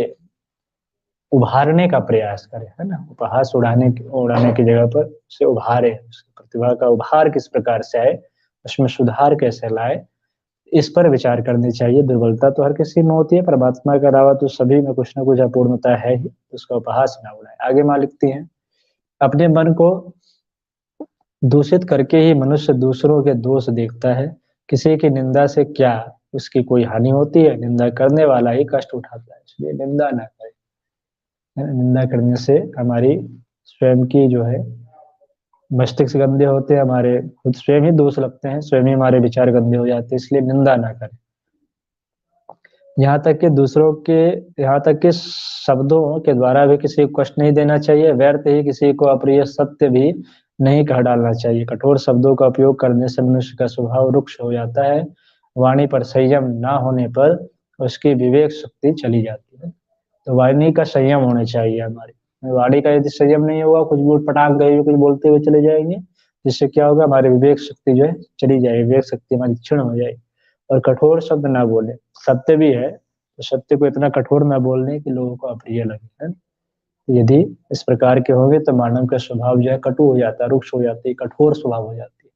Speaker 1: उभारने का प्रयास करें, है ना। उपहास उड़ाने की जगह पर उसे उभारे, उसकी प्रतिभा का उभार किस प्रकार से आए, उसमें सुधार कैसे लाए, इस पर विचार करनी चाहिए। दुर्बलता तो हर किसी में होती है, परमात्मा के अलावा तो सभी में कुछ ना कुछ अपूर्णता है ही, उसका उपहास ना उड़ाए। आगे माँ लिखती हैं अपने मन को दूषित करके ही मनुष्य दूसरों के दोष देखता है। किसी की निंदा से क्या उसकी कोई हानि होती है, निंदा करने वाला ही कष्ट उठाता है, इसलिए निंदा ना करें। निंदा करने से हमारी स्वयं की जो है मस्तिष्क गंदे होते हैं, हमारे खुद स्वयं ही दोष लगते हैं, स्वयं ही हमारे विचार गंदे हो जाते हैं, इसलिए निंदा ना करें। यहाँ तक कि दूसरों के, यहाँ तक कि शब्दों के द्वारा भी किसी को कष्ट नहीं देना चाहिए। व्यर्थ ही किसी को अप्रिय सत्य भी नहीं कह डालना चाहिए। कठोर शब्दों का उपयोग करने से मनुष्य का स्वभाव रुक्ष हो जाता है। वाणी पर संयम ना होने पर उसकी विवेक शक्ति चली जाती है। तो वाणी का संयम होना चाहिए हमारी। वाणी का यदि संयम नहीं होगा, कुछ भी उठपटांग गए कुछ बोलते हुए चले जाएंगे, जिससे क्या होगा, हमारी विवेक शक्ति जो है चली जाएगी, विवेक शक्ति हमारी क्षीण हो जाएगी। और कठोर शब्द ना बोले। सत्य भी है तो सत्य को इतना कठोर ना बोलने कि लोगों को अप्रिय लगे, है। यदि इस प्रकार के होंगे तो मानव का स्वभाव जो है कटु हो जाता है, रुक्ष हो जाती है, कठोर स्वभाव हो जाती है।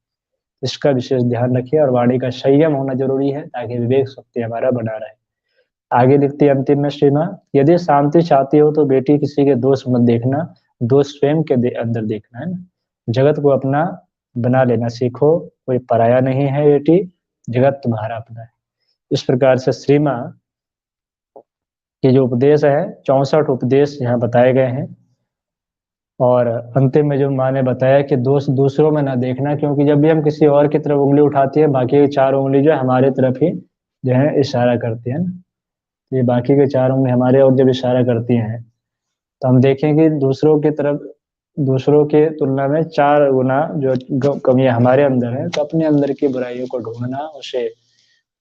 Speaker 1: इसका विशेष ध्यान रखिए और वाणी का संयम होना जरूरी है ताकि विवेक शक्ति हमारा बना रहे। आगे लिखती है अंतिम में श्री माँ, यदि शांति चाहती हो तो बेटी किसी के दोष मत देखना, दोष स्वयं के अंदर देखना, है ना। जगत को अपना बना लेना सीखो, कोई पराया नहीं है बेटी, जगत तुम्हारा अपना है। इस प्रकार से श्री माँ के जो उपदेश है 64 उपदेश यहाँ बताए गए हैं। और अंतिम में जो माँ ने बताया कि दोष दूसरों में ना देखना, क्योंकि जब भी हम किसी और की तरफ उंगली उठाती है बाकी की 4 उंगली जो है हमारे तरफ ही जो है इशारा करती है ना। ये बाकी के 4 उंगली हमारे और जब इशारा करती हैं तो हम देखेंगे दूसरों की तरफ, दूसरों के तुलना में 4 गुना जो कमियां हमारे अंदर है, तो अपने अंदर की बुराइयों को ढूंढना, उसे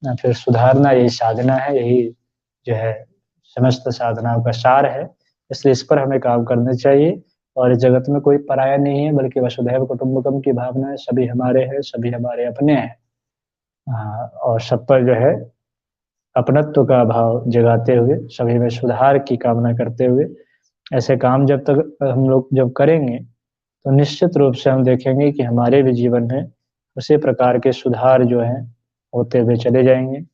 Speaker 1: फिर सुधारना, यही साधना है, यही जो है समस्त साधनाओं का सार है। इसलिए इस पर हमें काम करना चाहिए। और इस जगत में कोई पराया नहीं है, बल्कि वसुधैव कुटुंबकम की भावना है, सभी हमारे हैं, सभी हमारे अपने हैं। और सब पर जो है अपनत्व का भाव जगाते हुए, सभी में सुधार की कामना करते हुए ऐसे काम जब तक हम लोग जब करेंगे तो निश्चित रूप से हम देखेंगे कि हमारे भी जीवन में उसी प्रकार के सुधार जो हैं होते हुए चले जाएंगे।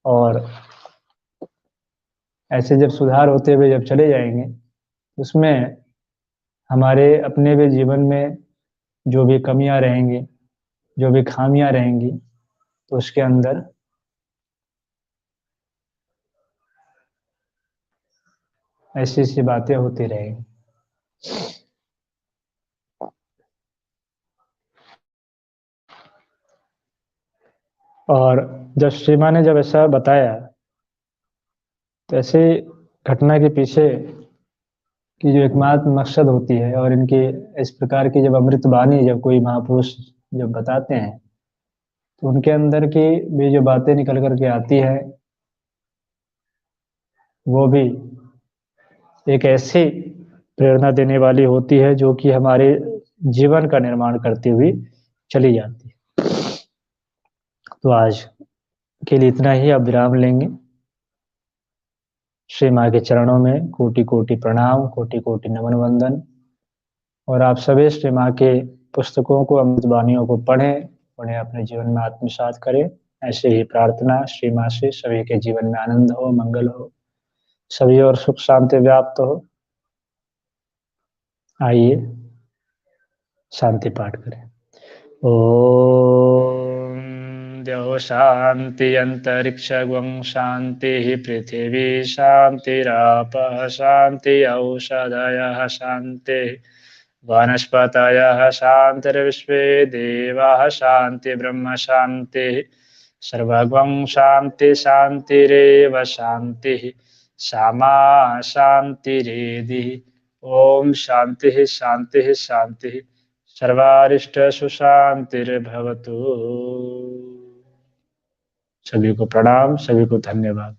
Speaker 1: और ऐसे जब सुधार होते हुए जब चले जाएंगे उसमें हमारे अपने भी जीवन में जो भी कमियां रहेंगी, जो भी खामियां रहेंगी, तो उसके अंदर ऐसी ऐसी बातें होती रहेंगी। और जब श्रीमा ने जब ऐसा बताया तो ऐसे घटना के पीछे की जो एकमात्र मकसद होती है, और इनकी इस प्रकार की जब अमृत वाणी जब कोई महापुरुष जब बताते हैं तो उनके अंदर की भी जो बातें निकल करके आती है वो भी एक ऐसी प्रेरणा देने वाली होती है जो कि हमारे जीवन का निर्माण करती हुई चली जाती है। तो आज के लिए इतना ही, अब विराम लेंगे। श्री माँ के चरणों में कोटि कोटि प्रणाम, कोटि कोटि नमन वंदन। और आप सभी श्री माँ के पुस्तकों को, अमृत वाणियों को पढ़ें, उन्हें अपने जीवन में आत्मसात करें। ऐसे ही प्रार्थना श्री माँ से सभी के जीवन में आनंद हो, मंगल हो, सभी और सुख शांति व्याप्त हो। आइए शांति पाठ करें। ओम द्यौ शांति अंतरिक्षं शांति पृथिवी शांतिरापः शांति औषधयः शांति वनस्पतयः शांतिर्विश्वे देवाः शांति ब्रह्म शांति सर्वं शांति शांतिरेव शांति सामा शांतिरेधि। ओम शांति शांति शांति सर्वारिष्ट सुशांतिर्भवतु। सभी को प्रणाम, सभी को धन्यवाद।